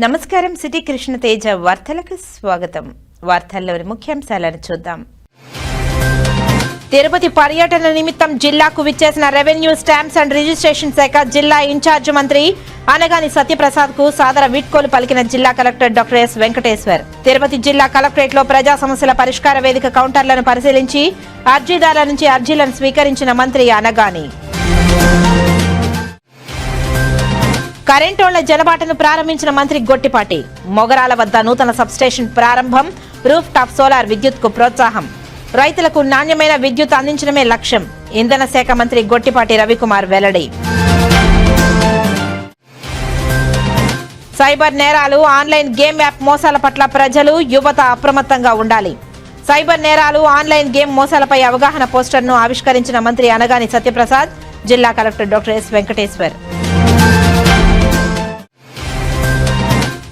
నమస్కారం. సిటీ కృష్ణ తేజ వార్తలకు స్వాగతం. వార్తల్లోని ముఖ్యాంశాలను చూద్దాం. తిరుపతి పర్యటన నిమిత్తం జిల్లాకు విచ్చేసిన రెవెన్యూ స్టాంప్స్ అండ్ రిజిస్ట్రేషన్ శాఖ జిల్లా ఇన్ఛార్జ్ మంత్రి అనగాని సత్యప్రసాద్ కు సాదర వీడ్కోలు పలికిన జిల్లా collector doctor yes Venkateshwar. Tirupati జిల్లా కలెక్టరేట్ లో ప్రజా సమస్యల పరిష్కార వేదిక కౌంటర్లను పరిశీలించి అర్జీదారుల నుంచి అర్జీలను స్వీకరించిన మంత్రి అనగాని కరెంటోళ్ల జలబాటను ప్రారంభించిన మంత్రి గొట్టిపాటి. మొగరాల వద్ద నూతన సబ్స్టేషన్ ప్రారంభం, రూఫ్ టాప్ సోలార్ విద్యుత్ కు ప్రోత్సాహం, రైతులకు నాణ్యమైన విద్యుత్ అందించడమే లక్ష్యం. ఇంధన శాఖ మంత్రి గొట్టిపాటి రవికుమార్ వెల్లడి. సైబర్ నేరాలు, ఆన్లైన్ గేమ్ యాప్ మోసాల పట్ల ప్రజలు, యువత అప్రమత్తంగా ఉండాలి. సైబర్ నేరాలు, ఆన్లైన్ గేమ్ మోసాలపై అవగాహన పోస్టర్ను ఆవిష్కరించిన మంత్రి అనగాని సత్యప్రసాద్, జిల్లా కలెక్టర్ డాక్టర్ ఎస్ వెంకటేశ్వర్.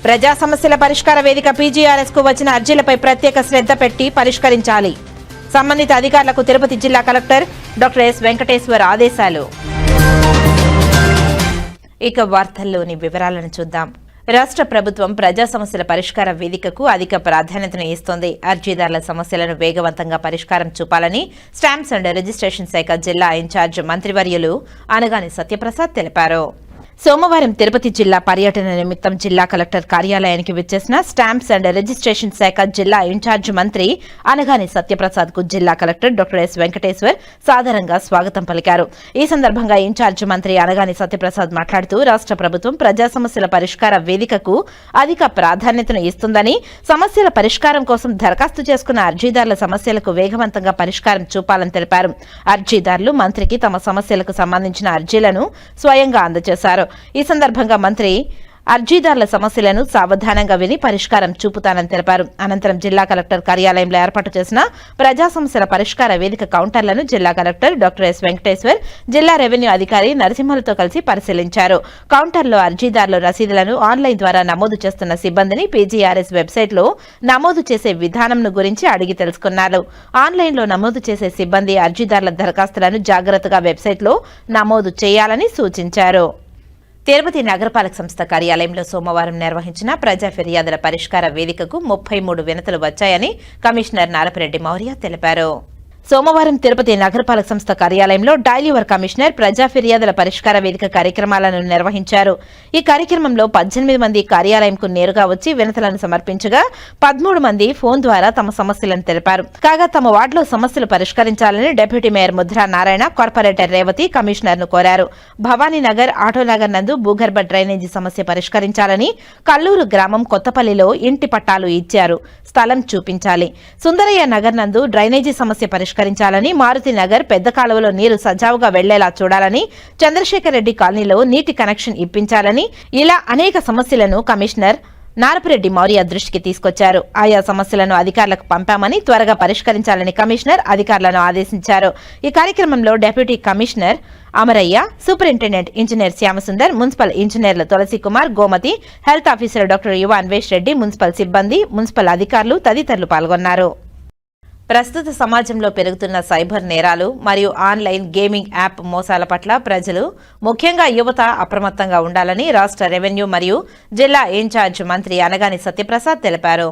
ప్రజా సమస్యల పరిష్కార వేదిక పీజీఆర్ఎస్ కు వచ్చిన అర్జీలపై ప్రత్యేక శ్రద్ధ పెట్టి పరిష్కరించాలి. సంబంధిత అధికారులకు తిరుపతి జిల్లా కలెక్టర్ డాక్టర్ ఎస్ వెంకటేశ్వర్ ఆదేశాలు. ఇక వార్తల్లోని వివరాలను చూద్దాం. రాష్ట్ర ప్రభుత్వం ప్రజా సమస్యల పరిష్కార వేదికకు అధిక ప్రాధాన్యతను ఇస్తోంది. అర్జీదారుల సమస్యలను వేగవంతంగా పరిష్కారం చూపాలని స్టాంప్స్ అండ్ రిజిస్ట్రేషన్ శాఖ జిల్లా ఇన్ఛార్జ్ మంత్రివర్యులు అనగాని సత్యప్రసాద్ తెలిపారు. సోమవారం తిరుపతి జిల్లా పర్యటన నిమిత్తం జిల్లా కలెక్టర్ కార్యాలయానికి విచ్చేసిన స్టాంప్స్ అండ్ రిజిస్ట్రేషన్ శాఖ జిల్లా ఇన్ఛార్జ్ మంత్రి అనగాని సత్యప్రసాద్ కు జిల్లా కలెక్టర్ డాక్టర్ ఎస్ వెంకటేశ్వర్ సాదరంగా స్వాగతం పలికారు. ఈ సందర్భంగా ఇన్ఛార్జ్ మంత్రి అనగాని సత్యప్రసాద్ మాట్లాడుతూ రాష్ట్ర ప్రభుత్వం ప్రజా సమస్యల పరిష్కార వేదికకు అధిక ప్రాధాన్యతను ఇస్తుందని, సమస్యల పరిష్కారం కోసం దరఖాస్తు చేసుకున్న అర్జీదారుల సమస్యలకు వేగవంతంగా పరిష్కారం చూపాలని తెలిపారు. అర్జీదారులు మంత్రికి తమ సమస్యలకు సంబంధించిన అర్జీలను స్వయంగా అందజేశారు. ఈ సందర్భంగా మంత్రి అర్జీదారుల సమస్యలను సావధానంగా విని పరిష్కారం చూపుతానని తెలిపారు. అనంతరం జిల్లా కలెక్టర్ కార్యాలయంలో ఏర్పాటు చేసిన ప్రజా సమస్యల పరిష్కార వేదిక కౌంటర్లను జిల్లా కలెక్టర్ డాక్టర్ ఎస్ వెంకటేశ్వర్, జిల్లా రెవెన్యూ అధికారి నరసింహలతో కలిసి పరిశీలించారు. కౌంటర్లో అర్జీదారుల రసీదులను ఆన్లైన్ ద్వారా నమోదు చేస్తున్న సిబ్బందిని పీజీఆర్ఎస్ వెబ్సైట్ లో నమోదు చేసే విధానంను గురించి అడిగి తెలుసుకున్నారు. ఆన్లైన్ లో నమోదు చేసే సిబ్బంది అర్జీదారుల దరఖాస్తులను జాగ్రత్తగా వెబ్సైట్ లో నమోదు చేయాలని సూచించారు. తిరుపతి నగరపాలక సంస్థ కార్యాలయంలో సోమవారం నిర్వహించిన ప్రజా ఫిర్యాదుల పరిష్కార వేదికకు 33 వినతులు వచ్చాయని కమిషనర్ నారపరెడ్డి మౌర్య తెలిపారు. సోమవారం తిరుపతి నగరపాలక సంస్థ కార్యాలయంలో డైల్ యువర్ కమిషనర్ ప్రజా ఫిర్యాదుల పరిష్కార వేదిక కార్యక్రమాలను నిర్వహించారు. ఈ కార్యక్రమంలో 18 మంది కార్యాలయంకు నేరుగా వచ్చి వినతులను సమర్పించగా 13 మంది ఫోన్ ద్వారా తమ సమస్యలను తెలిపారు. కాగా తమ వార్డులో సమస్యలు పరిష్కరించాలని deputy mayor Mudra Narayana, corporator Revathi commissioner ను కోరారు. భవానీనగర్, ఆటోనగర్ నందు భూగర్భ డ్రైనేజీ సమస్య పరిష్కరించాలని, కల్లూరు గ్రామం కొత్తపల్లిలో ఇంటి పట్టాలు ఇచ్చారు, స్థలం చూపించాలి. సుందరయ్య నగర్ నందు డ్రైనేజీ సమస్య పరిష్కరించాలని, మారుతి నగర్ పెద్ద కాలువలో నీరు సజావుగా వెళ్లేలా చూడాలని, చంద్రశేఖర్ రెడ్డి కాలనీలో నీటి కనెక్షన్ ఇప్పించాలని, ఇలా అనేక సమస్యలను కమిషనర్ నారపరెడ్డి మౌర్య దృష్టికి తీసుకొచ్చారు. ఆయా సమస్యలను అధికారులకు పంపామని, త్వరగా పరిష్కరించాలని కమిషనర్ అధికారులను ఆదేశించారు. ఈ కార్యక్రమంలో deputy commissioner Amarayya, superintendent engineer Shyamsundar, municipal ఇంజనీర్లు Tulasi Kumar, Gomathi, health officer doctor Yuva Anvesh Reddy, municipal సిబ్బంది, మున్సిపల్ అధికారులు తదితరులు పాల్గొన్నారు. ప్రస్తుత సమాజంలో పెరుగుతున్న సైబర్ నేరాలు మరియు ఆన్లైన్ గేమింగ్ యాప్ మోసాల పట్ల ప్రజలు, ముఖ్యంగా యువత అప్రమత్తంగా ఉండాలని రాష్ట్ర రెవెన్యూ మరియు జిల్లా ఇన్ఛార్జ్ మంత్రి అనగాని సత్యప్రసాద్ తెలిపారు.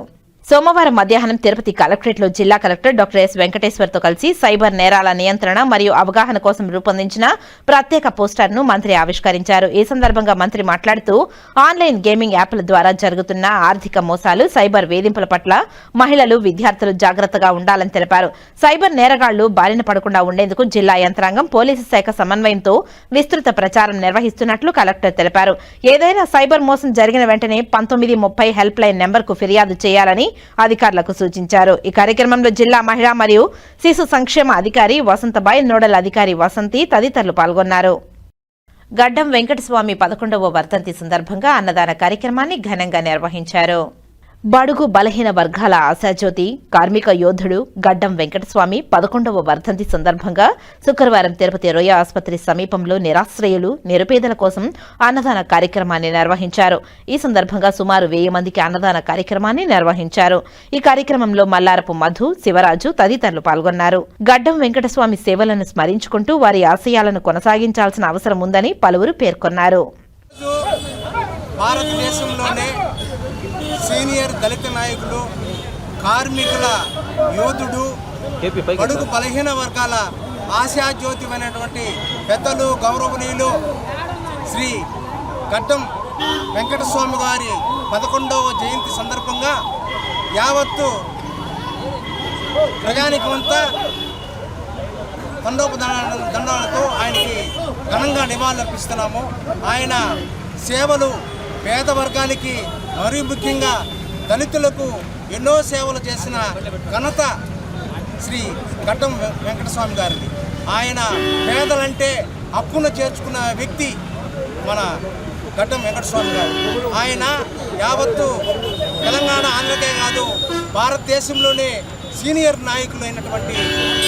సోమవారం మధ్యాహ్నం తిరుపతి కలెక్టరేట్లో జిల్లా కలెక్టర్ డాక్టర్ ఎస్ వెంకటేశ్వర్తో కలిసి సైబర్ నేరాల నియంత్రణ మరియు అవగాహన కోసం రూపొందించిన ప్రత్యేక పోస్టర్ను మంత్రి ఆవిష్కరించారు. ఈ సందర్భంగా మంత్రి మాట్లాడుతూ ఆన్లైన్ గేమింగ్ యాప్ల ద్వారా జరుగుతున్న ఆర్థిక మోసాలు, సైబర్ వేధింపుల పట్ల మహిళలు, విద్యార్థులు జాగ్రత్తగా ఉండాలని తెలిపారు. సైబర్ నేరగాళ్లు బారిన పడకుండా ఉండేందుకు జిల్లా యంత్రాంగం, పోలీసు శాఖ సమన్వయంతో విస్తృత ప్రచారం నిర్వహిస్తున్నట్లు కలెక్టర్ తెలిపారు. ఏదైనా సైబర్ మోసం జరిగిన వెంటనే 1930 హెల్ప్ లైన్ నెంబర్కు ఫిర్యాదు చేయాలని అధికారులకు సూచించారు. ఈ కార్యక్రమంలో జిల్లా మహిళా మరియు శిశు సంక్షేమ అధికారి వసంతబాయ్, నోడల్ అధికారి వసంతి తదితరులు పాల్గొన్నారు. గడ్డం వెంకటస్వామి 11వ వర్ధంతి సందర్భంగా అన్నదాన కార్యక్రమాన్ని ఘనంగా నిర్వహించారు. బడుగు బలహీన వర్గాల ఆశాజ్యోతి, కార్మిక యోధుడు గడ్డం వెంకటస్వామి 11వ వర్ధంతి సందర్భంగా శుక్రవారం తిరుపతి రొయ్య ఆసుపత్రి సమీపంలో నిరాశ్రయులు, నిరుపేదల కోసం అన్నదాన కార్యక్రమాన్ని నిర్వహించారు. ఈ సందర్భంగా సుమారు 1000 మందికి అన్నదాన కార్యక్రమాన్ని నిర్వహించారు. ఈ కార్యక్రమంలో మల్లారపు మధు, శివరాజు తదితరులు పాల్గొన్నారు. గడ్డం వెంకటస్వామి సేవలను స్మరించుకుంటూ వారి ఆశయాలను కొనసాగించాల్సిన అవసరం ఉందని పలువురు పేర్కొన్నారు. భారతదేశంలోనే సీనియర్ దళిత నాయకులు, కార్మికుల యోధుడు, బడుగు బలహీన వర్గాల ఆశాజ్యోతిమైనటువంటి పెద్దలు, గౌరవనీయులు శ్రీ గడ్డం వెంకటస్వామి గారి 11వ జయంతి సందర్భంగా యావత్తు ప్రజానికమంతా దండాలతో ఆయనకి ఘనంగా నివాళులర్పిస్తున్నాము. ఆయన సేవలు పేద వర్గానికి, మరీ ముఖ్యంగా దళితులకు ఎన్నో సేవలు చేసిన ఘనత శ్రీ గడ్డం వెంకటస్వామి గారిది. ఆయన పేదలంటే అప్పున చేర్చుకున్న వ్యక్తి మన గడ్డం వెంకటస్వామి గారు. ఆయన యావత్తు తెలంగాణ, ఆంధ్రకే కాదు భారతదేశంలోనే సీనియర్ నాయకులు అయినటువంటి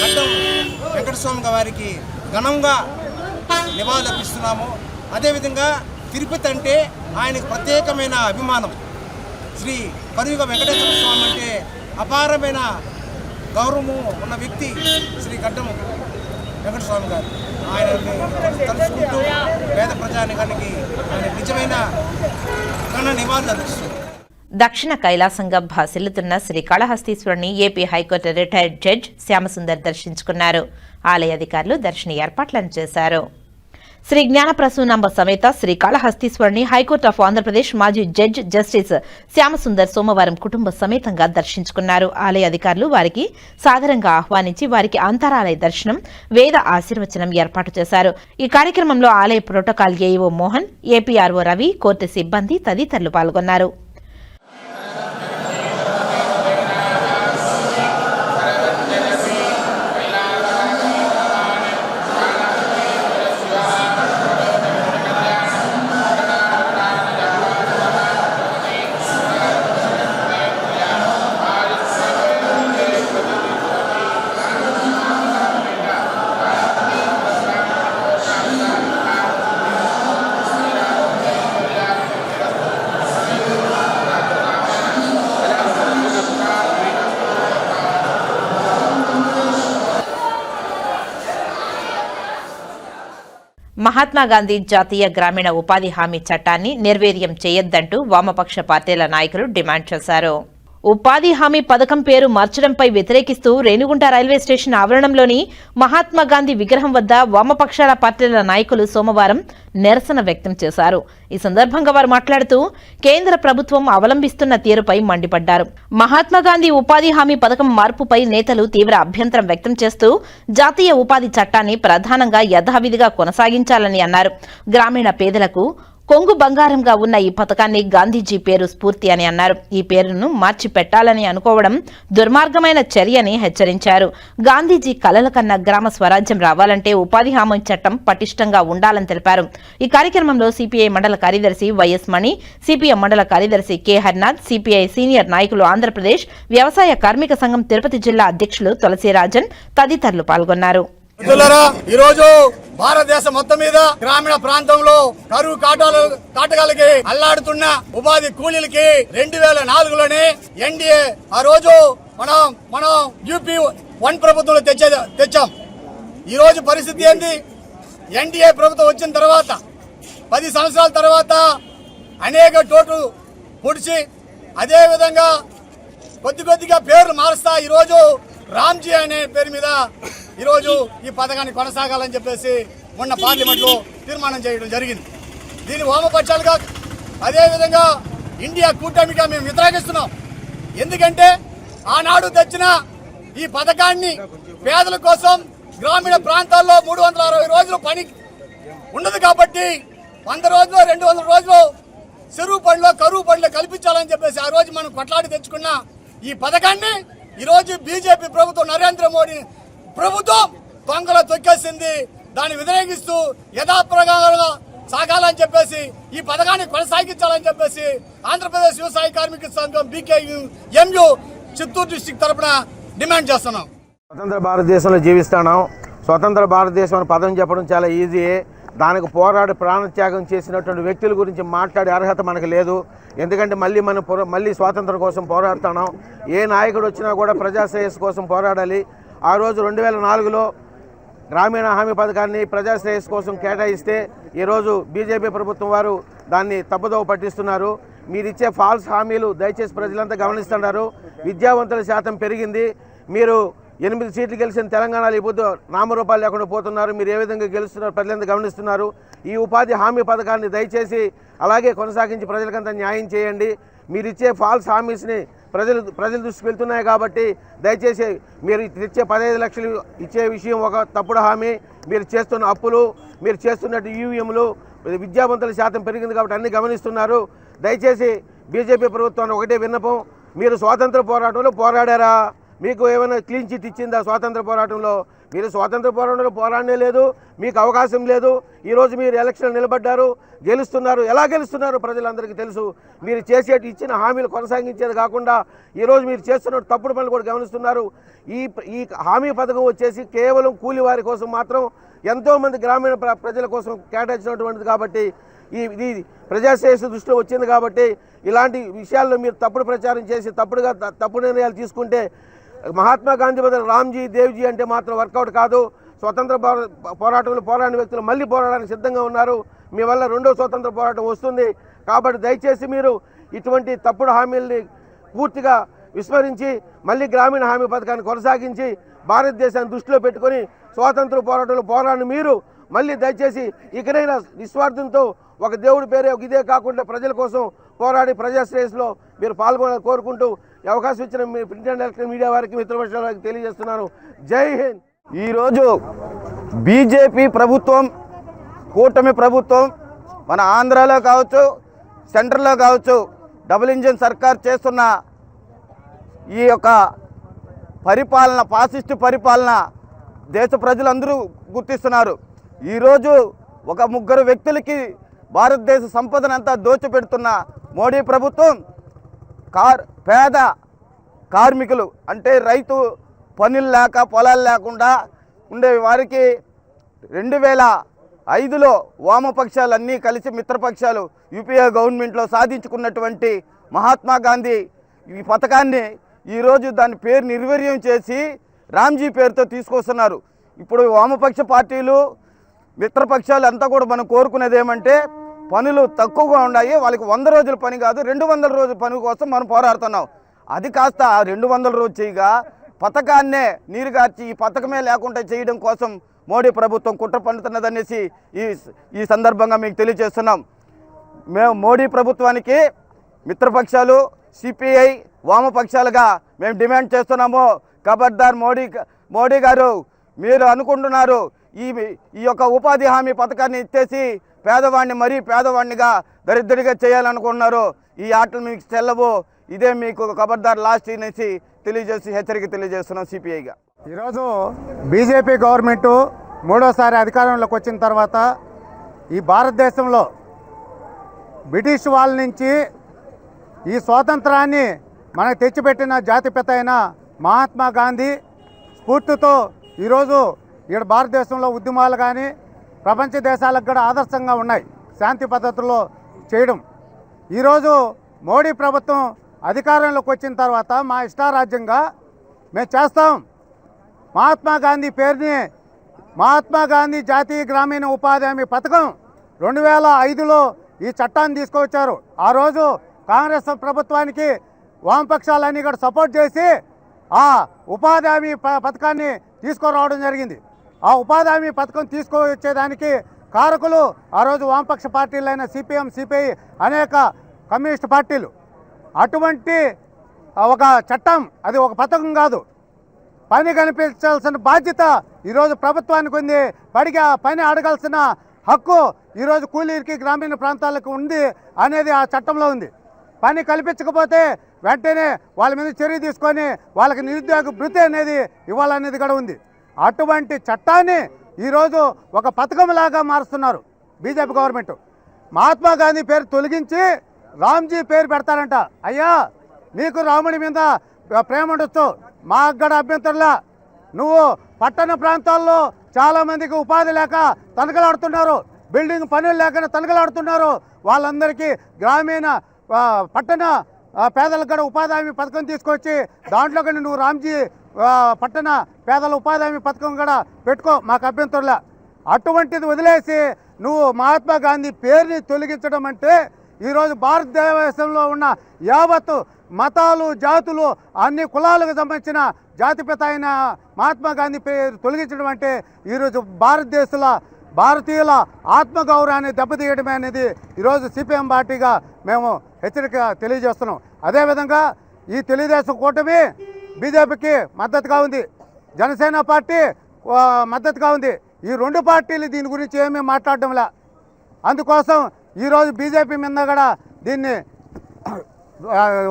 గడ్డం వెంకటస్వామి గారికి ఘనంగా నివాళులర్పిస్తున్నాము. అదేవిధంగా తిరుపతి అంటే ఆయనకు ప్రత్యేకమైన అభిమానం. శ్రీ పరియుగ వెంకటేశ్వర స్వామి అంటే అపారమైన గౌరవము ఉన్న వ్యక్తి శ్రీ గడ్డం వెంకటస్వామి గారు. ఆయనని తలుచుకుంటూ పేద ప్రజానికానికి ఆయన నిజమైన ఘన నివాళులు అందిస్తున్నారు. దక్షిణ కైలాసంగా భాసిల్లుతున్న శ్రీకాళహస్తీశ్వరుని AP high court retired judge Shyamsundar దర్శించుకున్నారు. ఆలయ అధికారులు దర్శన ఏర్పాట్లను చేశారు. శ్రీ జ్ఞానప్రసూనాంబ సమేత శ్రీకాళహస్తీశ్వరుని హైకోర్టు ఆఫ్ ఆంధ్రప్రదేశ్ మాజీ జడ్జ్ జస్టిస్ శ్యామసుందర్ సోమవారం కుటుంబ సమేతంగా దర్శించుకున్నారు. ఆలయ అధికారులు వారికి సాదరంగా ఆహ్వానించి వారికి అంతరాలయ దర్శనం, వేద ఆశీర్వచనం ఏర్పాటు చేశారు. ఈ కార్యక్రమంలో ఆలయ protocol AEO Mohan, APRO Ravi, court సిబ్బంది తదితరులు పాల్గొన్నారు. మహాత్మాగాంధీ జాతీయ గ్రామీణ ఉపాధి హామీ చట్టాన్ని నిర్వీర్యం చేయొద్దంటూ వామపక్ష పార్టీల నాయకులు డిమాండ్ చేశారు. ఉపాధి హామీ పథకం పేరు మార్చడంపై వ్యతిరేకిస్తూ రేణిగుంట రైల్వే స్టేషన్ ఆవరణంలోని మహాత్మాగాంధీ విగ్రహం వద్ద వామపక్షాల పార్టీల నాయకులు సోమవారం నిరసన వ్యక్తం చేశారు. ఈ సందర్భంగా వారు మాట్లాడుతూ కేంద్ర ప్రభుత్వం అవలంబిస్తున్న తీరుపై మండిపడ్డారు. మహాత్మాగాంధీ ఉపాధి హామీ పథకం మార్పుపై నేతలు తీవ్ర అభ్యంతరం వ్యక్తం చేస్తూ జాతీయ ఉపాధి చట్టాన్ని ప్రధానంగా యథావిధిగా కొనసాగించాలని అన్నారు. గ్రామీణ పేదలకు కొంగు బంగారంగా ఉన్న ఈ పథకాన్ని గాంధీజీ పేరు స్ఫూర్తి అని అన్నారు. ఈ పేరును మార్చి పెట్టాలని అనుకోవడం దుర్మార్గమైన చర్యని హెచ్చరించారు. గాంధీజీ కలల కన్నా గ్రామ స్వరాజ్యం రావాలంటే ఉపాధి హామీ చట్టం పటిష్టంగా ఉండాలని తెలిపారు. ఈ కార్యక్రమంలో సిపిఐ మండల కార్యదర్శి వైఎస్ మణి, సిపిఎం మండల కార్యదర్శి కె హరినాథ్, సిపిఐ సీనియర్ నాయకులు, ఆంధ్రప్రదేశ్ వ్యవసాయ కార్మిక సంఘం తిరుపతి జిల్లా అధ్యక్షులు తులసిరాజన్ తదితరులు పాల్గొన్నారు. ఈరోజు భారతదేశం మొత్తం మీద గ్రామీణ ప్రాంతంలో కరువు కాటకాలకి అల్లాడుతున్న ఉపాధి కూలీలకి 2004లోనే ఎన్డీఏ ఆ రోజు మనం యూపీ 1 ప్రభుత్వంలో తెచ్చాం. ఈ రోజు పరిస్థితి ఏంది? ఎన్డీఏ ప్రభుత్వం వచ్చిన తర్వాత 10 సంవత్సరాల తర్వాత అనేక టోట్లు పొడిచి అదే విధంగా కొద్దిగా పేర్లు మారుస్తా ఈరోజు రామ్జీ అనే పేరు మీద ఈరోజు ఈ పథకాన్ని కొనసాగాలని చెప్పేసి మొన్న పార్లమెంట్లో తీర్మానం చేయడం జరిగింది. దీని వామపక్షాలుగా అదేవిధంగా ఇండియా కూటమిగా మేము వ్యతిరేకిస్తున్నాం. ఎందుకంటే ఆనాడు తెచ్చిన ఈ పథకాన్ని పేదల కోసం గ్రామీణ ప్రాంతాల్లో 360 రోజులు పని ఉండదు కాబట్టి 100 రోజులు 200 రోజులు చెరువు పనిలో కరువు పనిలో కల్పించాలని చెప్పేసి ఆ రోజు మనం కొట్లాడి తెచ్చుకున్న ఈ పథకాన్ని ఈరోజు బీజేపీ ప్రభుత్వం, నరేంద్ర మోడీ ప్రభుత్వం దొంగలు తొక్కేసింది. దాన్ని వ్యతిరేకిస్తూ యథాప్రకారంగా సాగాలని చెప్పేసి ఈ పథకాన్ని కొనసాగించాలని చెప్పేసి ఆంధ్రప్రదేశ్ వ్యవసాయ కార్మిక సంఘం BKMU చిత్తూరు డిస్టిక్ తరఫున డిమాండ్ చేస్తున్నాం. స్వతంత్ర భారతదేశంలో జీవిస్తున్నాం. స్వతంత్ర భారతదేశం అని పదం చెప్పడం చాలా ఈజీయే. దానికి పోరాడి ప్రాణత్యాగం చేసినటువంటి వ్యక్తుల గురించి మాట్లాడే అర్హత మనకు లేదు. ఎందుకంటే మళ్ళీ స్వాతంత్రం కోసం పోరాడుతున్నాం. ఏ నాయకుడు వచ్చినా కూడా ప్రజాశ్రేయస్సు కోసం పోరాడాలి. ఆ రోజు 2004లో గ్రామీణ హామీ పథకాన్ని ప్రజాశ్రేయస్సు కోసం కేటాయిస్తే ఈరోజు బీజేపీ ప్రభుత్వం వారు దాన్ని తప్పుదోవ పట్టిస్తున్నారు. మీరు ఇచ్చే ఫాల్స్ హామీలు దయచేసి ప్రజలంతా గమనిస్తున్నారు. విద్యావంతుల శాతం పెరిగింది. మీరు 8 సీట్లు గెలిచిన తెలంగాణలో ఇప్పుడు నామరూపాలు లేకుండా పోతున్నారు. మీరు ఏ విధంగా గెలుస్తున్నారు ప్రజలంతా గమనిస్తున్నారు. ఈ ఉపాధి హామీ పథకాన్ని దయచేసి అలాగే కొనసాగించి ప్రజలకంతా న్యాయం చేయండి. మీరు ఇచ్చే ఫాల్స్ హామీస్ని ప్రజల దృష్టికి వెళ్తున్నాయి కాబట్టి దయచేసి మీరు ఇచ్చే 15 లక్షలు ఇచ్చే విషయం ఒక తప్పుడు హామీ. మీరు చేస్తున్న అప్పులు, మీరు చేస్తున్నట్టు ఈవీఎంలు, విద్యావంతుల శాతం పెరిగింది కాబట్టి అన్ని గమనిస్తున్నారు. దయచేసి బీజేపీ ప్రభుత్వాన్ని ఒకటే విన్నపం, మీరు స్వాతంత్ర పోరాటంలో పోరాడారా? మీకు ఏమైనా క్లీన్ చిట్ ఇచ్చిందా స్వాతంత్ర పోరాటంలో? మీరు స్వాతంత్ర పోరాటంలో పోరాడనే లేదు, మీకు అవకాశం లేదు. ఈరోజు మీరు ఎలక్షన్ నిలబడ్డారు, గెలుస్తున్నారు. ఎలా గెలుస్తున్నారు ప్రజలందరికీ తెలుసు. మీరు చేసేటి ఇచ్చిన హామీలు కొనసాగించేది కాకుండా ఈరోజు మీరు చేస్తున్న తప్పుడు పనులు కూడా గమనిస్తున్నారు. ఈ హామీ పథకం వచ్చేసి కేవలం కూలి వారి కోసం మాత్రం, ఎంతోమంది గ్రామీణ ప్రజల కోసం కేటాయించినటువంటిది కాబట్టి ఇది ప్రజాశ్రేయస్సు దృష్టిలో వచ్చింది కాబట్టి ఇలాంటి విషయాల్లో మీరు తప్పుడు ప్రచారం చేసి తప్పుడు నిర్ణయాలు తీసుకుంటే మహాత్మా గాంధీ బదులు రామ్జీ దేవ్జీ అంటే మాత్రం వర్కౌట్ కాదు. స్వతంత్ర పోరాటంలో పోరాడిన వ్యక్తులు మళ్ళీ పోరాడడానికి సిద్ధంగా ఉన్నారు. మీ వల్ల రెండో స్వతంత్ర పోరాటం వస్తుంది. కాబట్టి దయచేసి మీరు ఇటువంటి తప్పుడు హామీల్ని పూర్తిగా విస్మరించి మళ్ళీ గ్రామీణ హామీ పథకాన్ని కొనసాగించి భారతదేశాన్ని దృష్టిలో పెట్టుకొని స్వాతంత్ర పోరాటంలో పోరాడిన మీరు మళ్ళీ దయచేసి ఇకనైనా నిస్వార్థంతో ఒక దేవుడి పేరే ఇదే కాకుండా ప్రజల కోసం పోరాడి ప్రజాశ్రేయస్సులో మీరు పాల్గొనాలని కోరుకుంటూ అవకాశం ఇచ్చిన me print and electronic media వారికి, మిత్రపక్షాల వారికి తెలియజేస్తున్నాను. జై హింద్. ఈరోజు బీజేపీ ప్రభుత్వం, కూటమి ప్రభుత్వం మన ఆంధ్రాలో కావచ్చు, సెంట్రల్లో కావచ్చు, డబుల్ ఇంజిన్ సర్కార్ చేస్తున్న ఈ యొక్క పరిపాలన, ఫాసిస్టు పరిపాలన దేశ ప్రజలందరూ గుర్తిస్తున్నారు. ఈరోజు ఒక 3 వ్యక్తులకి భారతదేశ సంపదనంతా దోచిపెడుతున్న మోడీ ప్రభుత్వం పేద కార్మికులు అంటే రైతు పనులు లేక పొలాలు లేకుండా ఉండే వారికి 2005లో వామపక్షాలన్నీ కలిసి మిత్రపక్షాలు యూపీఏ గవర్నమెంట్లో సాధించుకున్నటువంటి మహాత్మా గాంధీ ఈ పథకాన్ని ఈరోజు దాని పేరు నిర్వీర్యం చేసి రామ్జీ పేరుతో తీసుకొస్తున్నారు. ఇప్పుడు వామపక్ష పార్టీలు, మిత్రపక్షాలు అంతా కూడా మనం కోరుకునేది ఏమంటే పనులు తక్కువగా ఉన్నాయి, వాళ్ళకి 100 రోజుల పని కాదు 200 రోజుల పని కోసం మనం పోరాడుతున్నాం. అది కాస్త 200 రోజు చేయగా పథకాన్నే నీరుగార్చి ఈ పథకమే లేకుండా చేయడం కోసం మోడీ ప్రభుత్వం కుట్ర పన్నుతున్నదనేసి ఈ సందర్భంగా మీకు తెలియజేస్తున్నాం. మేము మోడీ ప్రభుత్వానికి మిత్రపక్షాలు, సిపిఐ, వామపక్షాలుగా మేము డిమాండ్ చేస్తున్నాము. ఖబర్దార్ మోడీ గారు, మీరు అనుకుంటున్నారు ఈ యొక్క ఉపాధి హామీ పథకాన్ని ఇచ్చేసి పేదవాడిని మరీ పేదవాడినిగా దరిద్రుడిగా చేయాలనుకుంటున్నారు. ఈ ఆటలు మీకు చెల్లవు. ఇదే మీకు ఖబర్దార్ లాస్ట్ అనేసి తెలియజేసి హెచ్చరిక తెలియజేస్తున్నాం సిపిఐగా. ఈరోజు బీజేపీ గవర్నమెంటు 3వసారి అధికారంలోకి వచ్చిన తర్వాత ఈ భారతదేశంలో బ్రిటిష్ వాళ్ళ నుంచి ఈ స్వాతంత్రాన్ని మనకు తెచ్చిపెట్టిన జాతిపిత అయిన మహాత్మా గాంధీ స్ఫూర్తితో ఈరోజు ఇక్కడ భారతదేశంలో ఉద్యమాలు కానీ ప్రపంచ దేశాలకు కూడా ఆదర్శంగా ఉన్నాయి శాంతి పద్ధతుల్లో చేయడం. ఈరోజు మోడీ ప్రభుత్వం అధికారంలోకి వచ్చిన తర్వాత మా ఇష్టారాజ్యంగా మేము చేస్తాం. మహాత్మా గాంధీ పేరుని మహాత్మా గాంధీ జాతీయ గ్రామీణ ఉపాధి హామీ పథకం 2005లో ఈ చట్టాన్ని తీసుకొచ్చారు. ఆ రోజు కాంగ్రెస్ ప్రభుత్వానికి వామపక్షాలన్నీ కూడా సపోర్ట్ చేసి ఆ ఉపాధి హామీ పథకాన్ని తీసుకురావడం జరిగింది. ఆ ఉపాధి హామీ పథకం తీసుకొచ్చేదానికి కారకులు ఆ రోజు వామపక్ష పార్టీలైన సిపిఎం, సిపిఐ, అనేక కమ్యూనిస్ట్ పార్టీలు. అటువంటి ఒక చట్టం, అది ఒక పథకం కాదు, పని కనిపించాల్సిన బాధ్యత ఈరోజు ప్రభుత్వానికి ఉంది. పని అడగాల్సిన హక్కు ఈరోజు కూలీలకి గ్రామీణ ప్రాంతాలకు ఉంది అనేది ఆ చట్టంలో ఉంది. పని కల్పించకపోతే వెంటనే వాళ్ళ మీద చర్య తీసుకొని వాళ్ళకి నిరుద్యోగ భృతి అనేది ఇవ్వాలనేది కూడా ఉంది. అటువంటి చట్టాన్ని ఈరోజు ఒక పథకంలాగా మారుస్తున్నారు బీజేపీ గవర్నమెంట్. మహాత్మా గాంధీ పేరు తొలగించి రామ్జీ పేరు పెడతారంట. అయ్యా, నీకు రాముడి మీద ప్రేమ ఉండొచ్చు, మాకు కూడా అభ్యంతరంలా. నువ్వు పట్టణ ప్రాంతాల్లో చాలామందికి ఉపాధి లేక తనకలాడుతున్నారు, బిల్డింగ్ పనులు లేక తనకలాడుతున్నారు. వాళ్ళందరికీ గ్రామీణ పట్టణ పేదలకు కూడా ఉపాధి హామీ పథకం తీసుకొచ్చి దాంట్లో కూడా నువ్వు రామ్జీ పట్టణ పేదల ఉపాధి హామీ పథకం కూడా పెట్టుకో, మాకు అభ్యంతరంలా. అటువంటిది వదిలేసి నువ్వు మహాత్మా గాంధీ పేరుని తొలగించడం అంటే ఈరోజు భారతదేశంలో ఉన్న యావత్తు మతాలు జాతులు అన్ని కులాలకు సంబంధించిన జాతిపిత అయిన మహాత్మా గాంధీ పేరు తొలగించడం అంటే ఈరోజు భారతీయుల ఆత్మగౌరవాన్ని దెబ్బతీయడమే అనేది ఈరోజు సిపిఎం పార్టీగా మేము హెచ్చరిక తెలియజేస్తున్నాం. అదేవిధంగా ఈ తెలుగుదేశం కూటమి బీజేపీకి మద్దతుగా ఉంది, జనసేన పార్టీ మద్దతుగా ఉంది. ఈ రెండు పార్టీలు దీని గురించి ఏమీ మాట్లాడడంలే. అందుకోసం ఈరోజు బీజేపీ మీద కూడా దీన్ని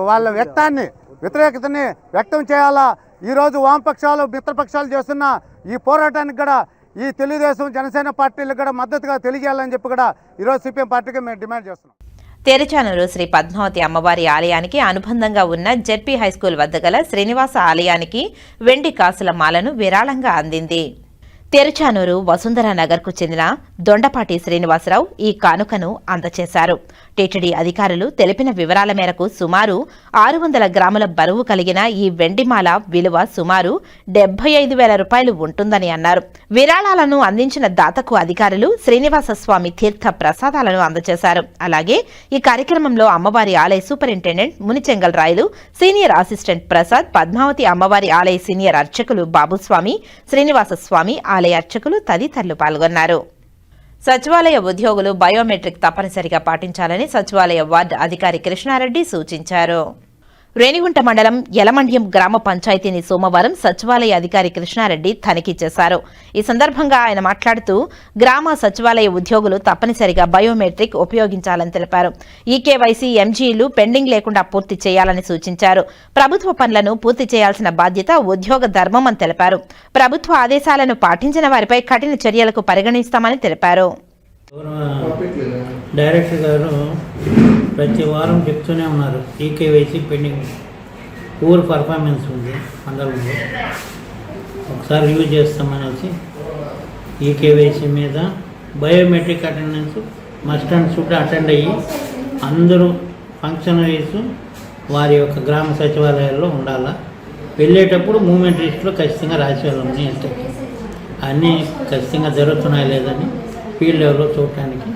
వాళ్ళ వ్యతిరేకతని వ్యక్తం చేయాలా. ఈరోజు వామపక్షాలు మిత్రపక్షాలు చేస్తున్న ఈ పోరాటానికి కూడా ఈ తెలుగుదేశం జనసేన పార్టీలకు కూడా మద్దతుగా తెలియజేయాలని చెప్పి కూడా ఈరోజు సిపిఎం పార్టీకి మేము డిమాండ్ చేస్తున్నాం. తెరచానూరు శ్రీ పద్మావతి అమ్మవారి ఆలయానికి అనుబంధంగా ఉన్న జెడ్పీ హైస్కూల్ వద్ద గల శ్రీనివాస ఆలయానికి వెండి కాసుల మాలను విరాళంగా అందింది. తెరచానూరు వసుంధర నగర్కు చెందిన దొండపాటి శ్రీనివాసరావు ఈ కానుకను అందజేశారు. టీటీడీ అధికారులు తెలిపిన వివరాల మేరకు సుమారు 600 గ్రాముల బరువు కలిగిన ఈ వెండిమాల విలువ సుమారు 75,000 రూపాయలు ఉంటుందని అన్నారు. విరాళాలను అందించిన దాతకు అధికారులు శ్రీనివాస స్వామి తీర్థ ప్రసాదాలను అందజేశారు. అలాగే ఈ కార్యక్రమంలో అమ్మవారి ఆలయ సూపరింటెండెంట్ మునిచెంగల్ రాయలు, సీనియర్ అసిస్టెంట్ ప్రసాద్, పద్మావతి అమ్మవారి ఆలయ సీనియర్ అర్చకులు బాబుస్వామి, శ్రీనివాస స్వామి ఆలయ అర్చకులు తదితరులు పాల్గొన్నారు. సచివాలయ ఉద్యోగులు బయోమెట్రిక్ తప్పనిసరిగా పాటించాలని సచివాలయ వార్డు అధికారి కృష్ణారెడ్డి సూచించారు. రేణిగుంట మండలం యలమండ్యం గ్రామ పంచాయతీని సోమవారం సచివాలయ అధికారి కృష్ణారెడ్డి తనిఖీ చేశారు. ఈ సందర్భంగా ఆయన మాట్లాడుతూ గ్రామ సచివాలయ ఉద్యోగులు తప్పనిసరిగా బయోమెట్రిక్ ఉపయోగించాలని తెలిపారు. ఈకేవైసీ, ఎంజీలు పెండింగ్ లేకుండా పూర్తి చేయాలని సూచించారు. ప్రభుత్వ పనులను పూర్తి చేయాల్సిన బాధ్యత ఉద్యోగ ధర్మం అని తెలిపారు. ప్రభుత్వ ఆదేశాలను పాటించిన వారిపై కఠిన చర్యలకు పరిగణిస్తామని తెలిపారు. డైరెక్టర్ గారు ప్రతి వారం చెప్తూనే ఉన్నారు, ఈకేవైసీ పెండింగ్, పూర్ పర్ఫార్మెన్స్ ఉంది మండలంలో, ఒకసారి రివ్యూ చేస్తామనేసి ఈకేవైసీ మీద biometric attendance must and should attend అయ్యి అందరూ ఫంక్షనరీస్ వారి యొక్క గ్రామ సచివాలయాల్లో ఉండాలా. వెళ్ళేటప్పుడు మూమెంట్ లిస్టులో ఖచ్చితంగా రాసి వెళ్ళమని అంటే అన్నీ ఖచ్చితంగా జరుగుతున్నాయి లేదని ఫీల్డ్ లెవెల్లో చూడటానికి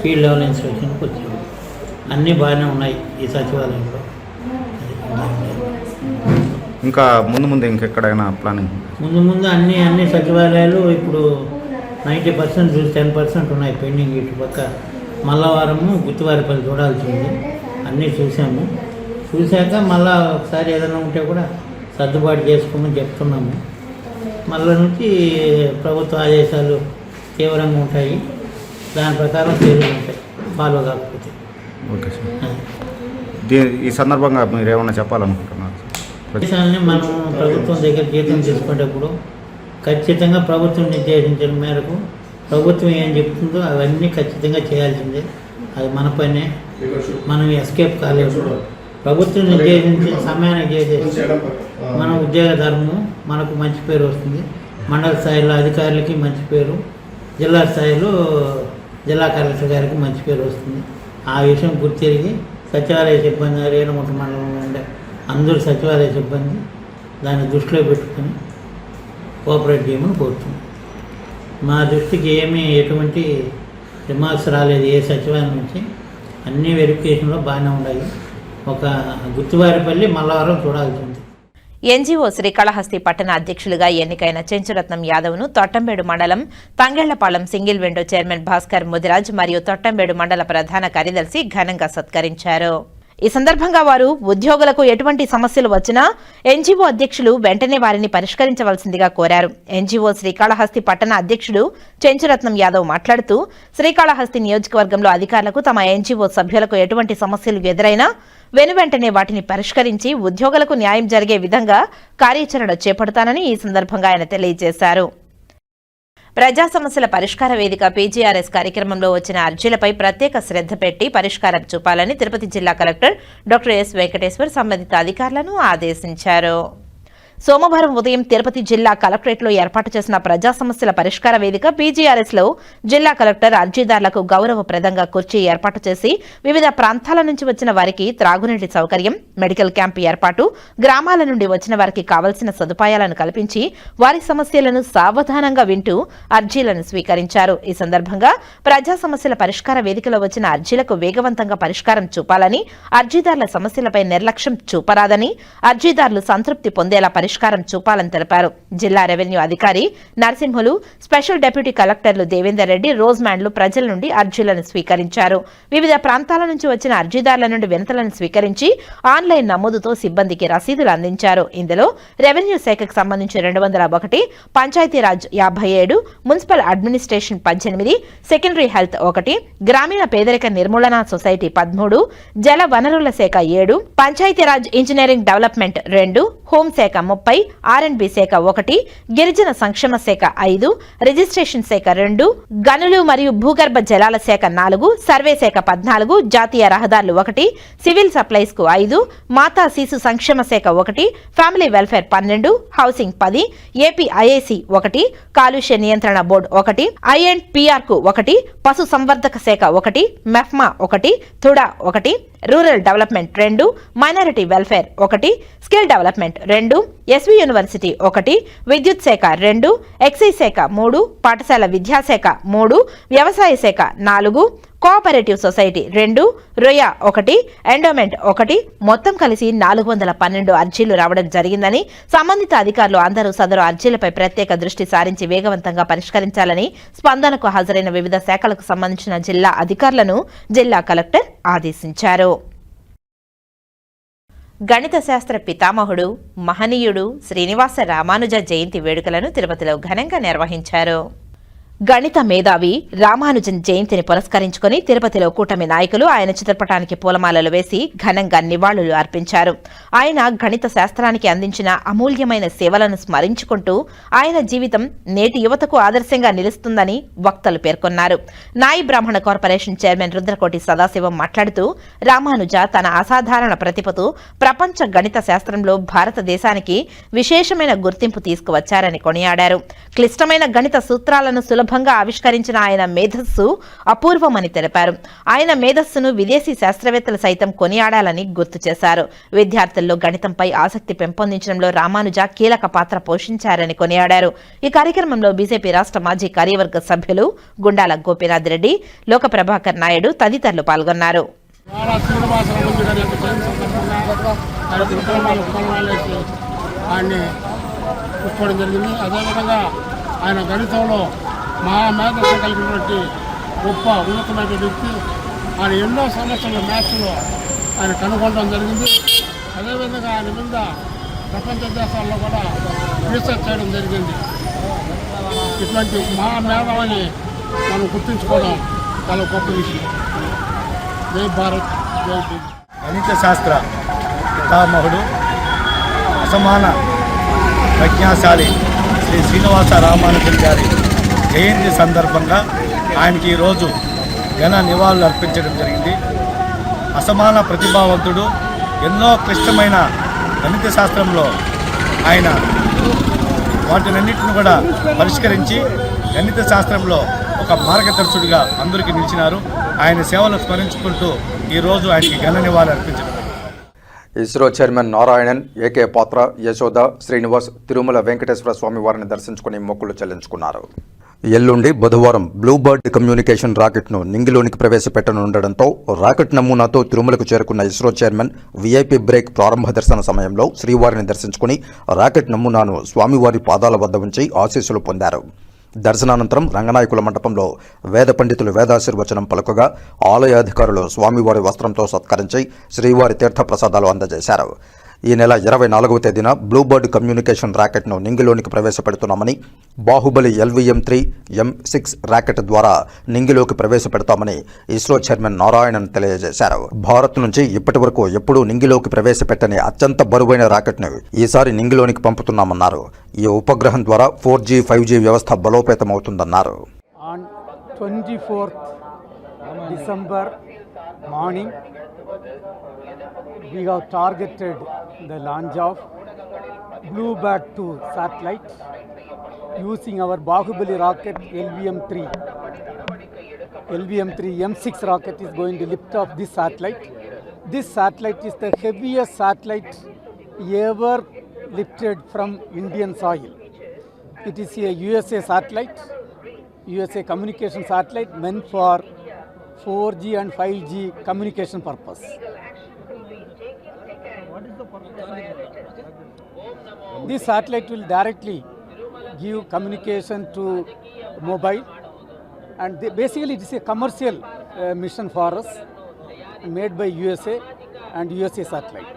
ఫీల్డ్ లెవెల్ ఇన్స్పెక్షన్కి వచ్చాము. అన్నీ బాగానే ఉన్నాయి ఈ సచివాలయంలో. ఇంకా ముందు ఇంకెక్కడైనా ప్లానింగ్ ముందు అన్ని సచివాలయాలు ఇప్పుడు 90% చూసి 10% ఉన్నాయి పెండింగ్. ఇటు పక్క మల్లవారము గుత్తివారిపల్లి చూడాల్సి ఉంది. అన్నీ చూశాక మళ్ళా ఒకసారి ఏదైనా ఉంటే కూడా సర్దుబాటు చేసుకోమని చెప్తున్నాము. మళ్ళీ నుంచి ప్రభుత్వ ఆదేశాలు తీవ్రంగా ఉంటాయి, దాని ప్రకారం చర్యలు ఉంటాయి ఫాలో కాకపోతే. ఓకే సార్, ఈ సందర్భంగా మీరు ఏమైనా చెప్పాలనుకుంటున్నారు? దేశాన్ని మనం ప్రభుత్వం దగ్గర జీతం తీసుకునేటప్పుడు ఖచ్చితంగా ప్రభుత్వం నిర్దేశించిన మేరకు ప్రభుత్వం ఏం చెప్తుందో అవన్నీ ఖచ్చితంగా చేయాల్సిందే. అది మన పనే, మనం ఎస్కేప్ కాలేదు. ప్రభుత్వం నిర్దేశించిన సమయానికి చేసేసి మన ఉద్యోగ ధర్మం మనకు మంచి పేరు వస్తుంది. మండల స్థాయిలో అధికారులకి మంచి పేరు, జిల్లా స్థాయిలో జిల్లా కలెక్టర్ గారికి మంచి పేరు వస్తుంది. ఆ విషయం గుర్తిరిగి సచివాలయ సిబ్బంది, రేణుగుంట మండలంలో ఉండే అందరూ సచివాలయ సిబ్బంది దాన్ని దృష్టిలో పెట్టుకుని కోఆపరేట్ చేయమని కోరుతున్నాం. మా దృష్టికి ఎటువంటి రిమార్క్స్ రాలేదు ఏ సచివాలయం నుంచి. అన్ని వెరిఫికేషన్లో బాగానే ఉన్నాయి. ఒక గుత్తివారిపల్లి మల్లవరం చూడాల్సి ఉంది. ఎన్జీఓ శ్రీకాళహస్తి పట్టణ అధ్యక్షులుగా ఎన్నికైన చెంచురత్నం యాదవ్ను తొట్టంబేడు మండలం Thangellapalem single window chairman Bhaskar Mudiraj మరియు తొట్టంబేడు మండల ప్రధాన కార్యదర్శి ఘనంగా సత్కరించారు. ఈ సందర్భంగా వారు ఉద్యోగులకు ఎటువంటి సమస్యలు వచ్చినా ఎన్జీఓ అధ్యక్షులు వెంటనే వారిని పరిష్కరించవలసిందిగా కోరారు. ఎన్జీఓ శ్రీకాళహస్తి పట్టణ అధ్యక్షుడు చెంచురత్నం యాదవ్ మాట్లాడుతూ శ్రీకాళహస్తి నియోజకవర్గంలో అధికారులకు తమ ఎన్జీఓ సభ్యులకు ఎటువంటి సమస్యలు ఎదురైనా వెనువెంటనే వాటిని పరిష్కరించి ఉద్యోగులకు న్యాయం జరిగే విధంగా కార్యాచరణ చేపడతానని ఈ సందర్భంగా ఆయన తెలియజేశారు. ప్రజా సమస్యల పరిష్కార వేదిక పీజీఆర్ఎస్ కార్యక్రమంలో వచ్చిన అర్జీలపై ప్రత్యేక శ్రద్ధ పెట్టి పరిష్కారం చూపాలని తిరుపతి జిల్లా కలెక్టర్ డాక్టర్ ఎస్ వెంకటేశ్వర్ సంబంధిత అధికారులను ఆదేశించారు. సోమవారం ఉదయం తిరుపతి జిల్లా కలెక్టరేట్లో ఏర్పాటు చేసిన ప్రజా సమస్యల పరిష్కార వేదిక బీజీఆర్ఎస్లో జిల్లా కలెక్టర్ అర్జీదారులకు గౌరవప్రదంగా కుర్చీ ఏర్పాటు చేసి వివిధ ప్రాంతాల నుంచి వచ్చిన వారికి త్రాగునీటి సౌకర్యం, మెడికల్ క్యాంపు ఏర్పాటు, గ్రామాల నుండి వచ్చిన వారికి కావలసిన సదుపాయాలను కల్పించి వారి సమస్యలను సావధానంగా వింటూ అర్జీలను స్వీకరించారు. ఈ సందర్భంగా ప్రజా సమస్యల పరిష్కార వేదికలో వచ్చిన అర్జీలకు వేగవంతంగా పరిష్కారం చూపాలని, అర్జీదారుల సమస్యలపై నిర్లక్ష్యం చూపరాదని, అర్జీదారులు సంతృప్తి పొందేలా పరిష్కారం చూపాలని తెలిపారు. జిల్లా రెవెన్యూ అధికారి నరసింహులు, స్పెషల్ డిప్యూటీ కలెక్టర్లు దేవేందర్ రెడ్డి, రోజ్ మ్యాన్లు ప్రజల నుండి అర్జీలను స్వీకరించారు. వివిధ ప్రాంతాల నుంచి వచ్చిన అర్జీదారుల నుండి వినతులను స్వీకరించి ఆన్లైన్ నమోదుతో సిబ్బందికి రసీదులు అందించారు. ఇందులో రెవెన్యూ శాఖకు సంబంధించి 201, Panchayati Raj 57, municipal administration 18, secondary health 1, గ్రామీణ పేదరిక నిర్మూలన సొసైటీ 13, జల వనరుల శాఖ 7, పంచాయతీరాజ్ ఇంజనీరింగ్ డెవలప్మెంట్ 2, హోంశాఖ 30, R&B శాఖ 1, గిరిజన సంక్షేమ శాఖ 5, రిజిస్ట్రేషన్ శాఖ 2, గనులు మరియు భూగర్భ జలాల శాఖ 4, సర్వే శాఖ 14, జాతీయ రహదారులు 1, సివిల్ సప్లైస్ కు 5, మాతా శిశు సంక్షేమ శాఖ 1, family welfare 12, housing 10, AP IIC 1, కాలుష్య నియంత్రణ బోర్డు 1, INPR కు 1, పశు సంవర్ధక శాఖ 1, MEPMA 1, TUDA 1, rural development 2, minority welfare 1, skill development 2, SV university 1, విద్యుత్ శాఖ 2, ఎక్సైజ్ శాఖ 3, పాఠశాల విద్యాశాఖ 3, వ్యవసాయ శాఖ 4, కోఆపరేటివ్ సొసైటీ 2, రొయా 1, ఎండోమెంట్ 1, మొత్తం కలిసి 412 అర్జీలు రావడం జరిగిందని, సంబంధిత అధికారులు అందరూ సదరు అర్జీలపై ప్రత్యేక దృష్టి సారించి వేగవంతంగా పరిష్కరించాలని స్పందనకు హాజరైన వివిధ శాఖలకు సంబంధించిన జిల్లా అధికారులను జిల్లా కలెక్టర్ ఆదేశించారు. గణిత శాస్త్ర పితామహుడు, మహనీయుడు శ్రీనివాస రామానుజ జయంతి వేడుకలను తిరుపతిలో ఘనంగా నిర్వహించారు. గణిత మేధావి రామానుజన్ జయంతిని పురస్కరించుకుని తిరుపతిలో కూటమి నాయకులు ఆయన చిత్రపటానికి పూలమాలలు వేసి ఘనంగా నివాళులు అర్పించారు. ఆయన గణిత శాస్త్రానికి అందించిన అమూల్యమైన సేవలను స్మరించుకుంటూ ఆయన జీవితం నేటి యువతకు ఆదర్శంగా నిలుస్తుందని వక్తలు పేర్కొన్నారు. నాయి బ్రాహ్మణ కార్పొరేషన్ చైర్మన్ రుద్రకోటి సదాశివం మాట్లాడుతూ రామానుజ తన అసాధారణ ప్రతిభతో ప్రపంచ గణిత శాస్త్రంలో భారతదేశానికి విశేషమైన గుర్తింపు తీసుకువచ్చారని కొనియాడారు. క్లిష్టమైన గణిత సూత్రాలను సులభంగా ఆవిష్కరించిన ఆయన మేధస్సు అపూర్వమని తెలిపారు. ఆయన మేధస్సును విదేశీ శాస్త్రవేత్తలు సైతం కొనియాడాలని గుర్తు చేశారు. విద్యార్థుల్లో గణితంపై ఆసక్తి పెంపొందించడంలో రామానుజ కీలక పాత్ర పోషించారని కొనియాడారు. ఈ కార్యక్రమంలో బీజేపీ రాష్ట్ర మాజీ కార్యవర్గ సభ్యులు గుండాల గోపీనాథ్ రెడ్డి, లోక ప్రభాకర్ నాయుడు తదితరులు పాల్గొన్నారు. ఆయన గణితంలో మహామేధస్సు కలిగినటువంటి గొప్ప ఉన్నతమైన వ్యక్తి. ఆయన ఎన్నో సమస్యలు మ్యాథ్స్లో ఆయన కనుగొనడం జరిగింది. అదేవిధంగా ఆయన మీద ప్రపంచ దేశాల్లో కూడా రీసెర్చ్ చేయడం జరిగింది. ఇటువంటి మహామేధావిని మనం గుర్తించుకోవడం చాలా గొప్ప విషయం. జై భారత్, జై భీమ్. గణిత శాస్త్ర పితామహుడు, అసమాన ప్రజ్ఞాశాలి శ్రీ శ్రీనివాస రామానుజన్ గారి జయంతి సందర్భంగా ఆయనకి ఈరోజు ఘన నివాళులు అర్పించడం జరిగింది. అసమాన ప్రతిభావంతుడు, ఎన్నో క్లిష్టమైన గణిత శాస్త్రంలో ఆయన వాటినన్నింటిని కూడా పరిష్కరించి గణిత శాస్త్రంలో ఒక మార్గదర్శుడిగా అందరికీ నిలిచినారు. ఆయన సేవలు స్మరించుకుంటూ ఈరోజు ఆయనకి ఘన నివాళులు అర్పించడం. ఇస్రో చైర్మన్ నారాయణన్, ఏకే పాత్ర, యశోద, శ్రీనివాస్ తిరుమల వెంకటేశ్వర స్వామి వారిని దర్శించుకుని మొక్కులు చెల్లించుకున్నారు. ఎల్లుండి బుధవారం బ్లూబర్డ్ కమ్యూనికేషన్ రాకెట్ను నింగిలోనికి ప్రవేశపెట్టనుండడంతో రాకెట్ నమూనాతో తిరుమలకు చేరుకున్న ఇస్రో చైర్మన్ వీఐపీ బ్రేక్ ప్రారంభ దర్శన సమయంలో శ్రీవారిని దర్శించుకుని రాకెట్ నమూనాను స్వామివారి పాదాల వద్ద ఉంచి ఆశీస్సులు పొందారు. దర్శనానంతరం రంగనాయకుల మండపంలో వేద పండితులు వేదాశీర్వచనం పలుకగా ఆలయాధికారులు స్వామివారి వస్త్రంతో సత్కరించి శ్రీవారి తీర్థప్రసాదాలు అందజేశారు. ఈ నెల 24వ తేదీన బ్లూబర్డ్ కమ్యూనికేషన్ రాకెట్ను నింగిలోనికి ప్రవేశపెడుతున్నామని, బాహుబలి LVM-3 M6 రాకెట్ ద్వారా నింగిలోకి ప్రవేశపెడతామని ఇస్రో చైర్మన్ నారాయణన్ తెలియజేశారు. భారత్ నుంచి ఇప్పటి వరకు ఎప్పుడూ నింగిలోకి ప్రవేశపెట్టని అత్యంత బరువైన రాకెట్ను ఈసారి నింగిలోనికి పంపుతున్నామన్నారు. ఈ ఉపగ్రహం ద్వారా 4G, 5G వ్యవస్థ బలోపేతమవుతుందన్నారు. On 24th December morning, we have targeted the launch of Bluebird 2 satellite using our Bahubali rocket LVM-3. LVM-3 M6 rocket is going to lift off this satellite. This satellite is the heaviest satellite ever lifted from Indian soil. It is a USA satellite, USA communication satellite meant for 4G and 5G communication purpose. This satellite will directly give communication to mobile, and basically it is a commercial mission for us, made by USA and USA satellite.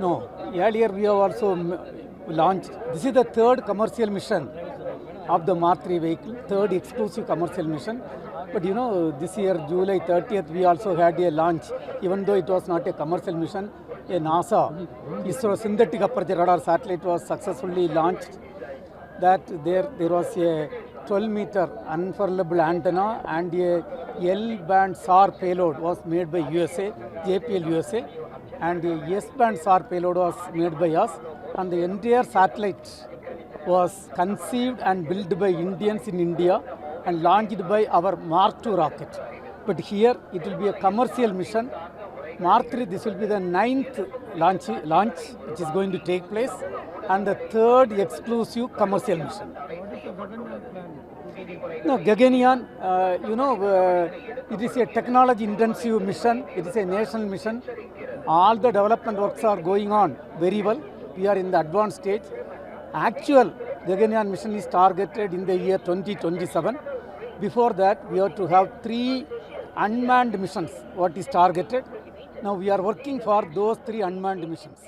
No, earlier we have also launched. This is the third commercial mission of the Mark III vehicle, third exclusive commercial mission. But you know, this year July 30th we also had a launch, even though it was not a commercial mission. A NASA ISRO synthetic aperture radar satellite was successfully launched. That there was a 12-meter unfurlable antenna and a L-band SAR payload was made by USA, JPL USA, and a S-band SAR payload was made by us, and the entire satellite was conceived and built by Indians in India and launched by our Mark II rocket. But here it will be a commercial mission. Mark III, this will be the 9th launch which is going to take place, and the third exclusive commercial mission. No, Gaganyaan, it is a technology intensive mission. It is a national mission. All the development works are going on very well. We are in the advanced stage. Actual Gaganyaan mission is targeted in the year 2027. Before that, we have to have 3 unmanned missions, what is targeted. Now we are working for those 3 unmanned missions.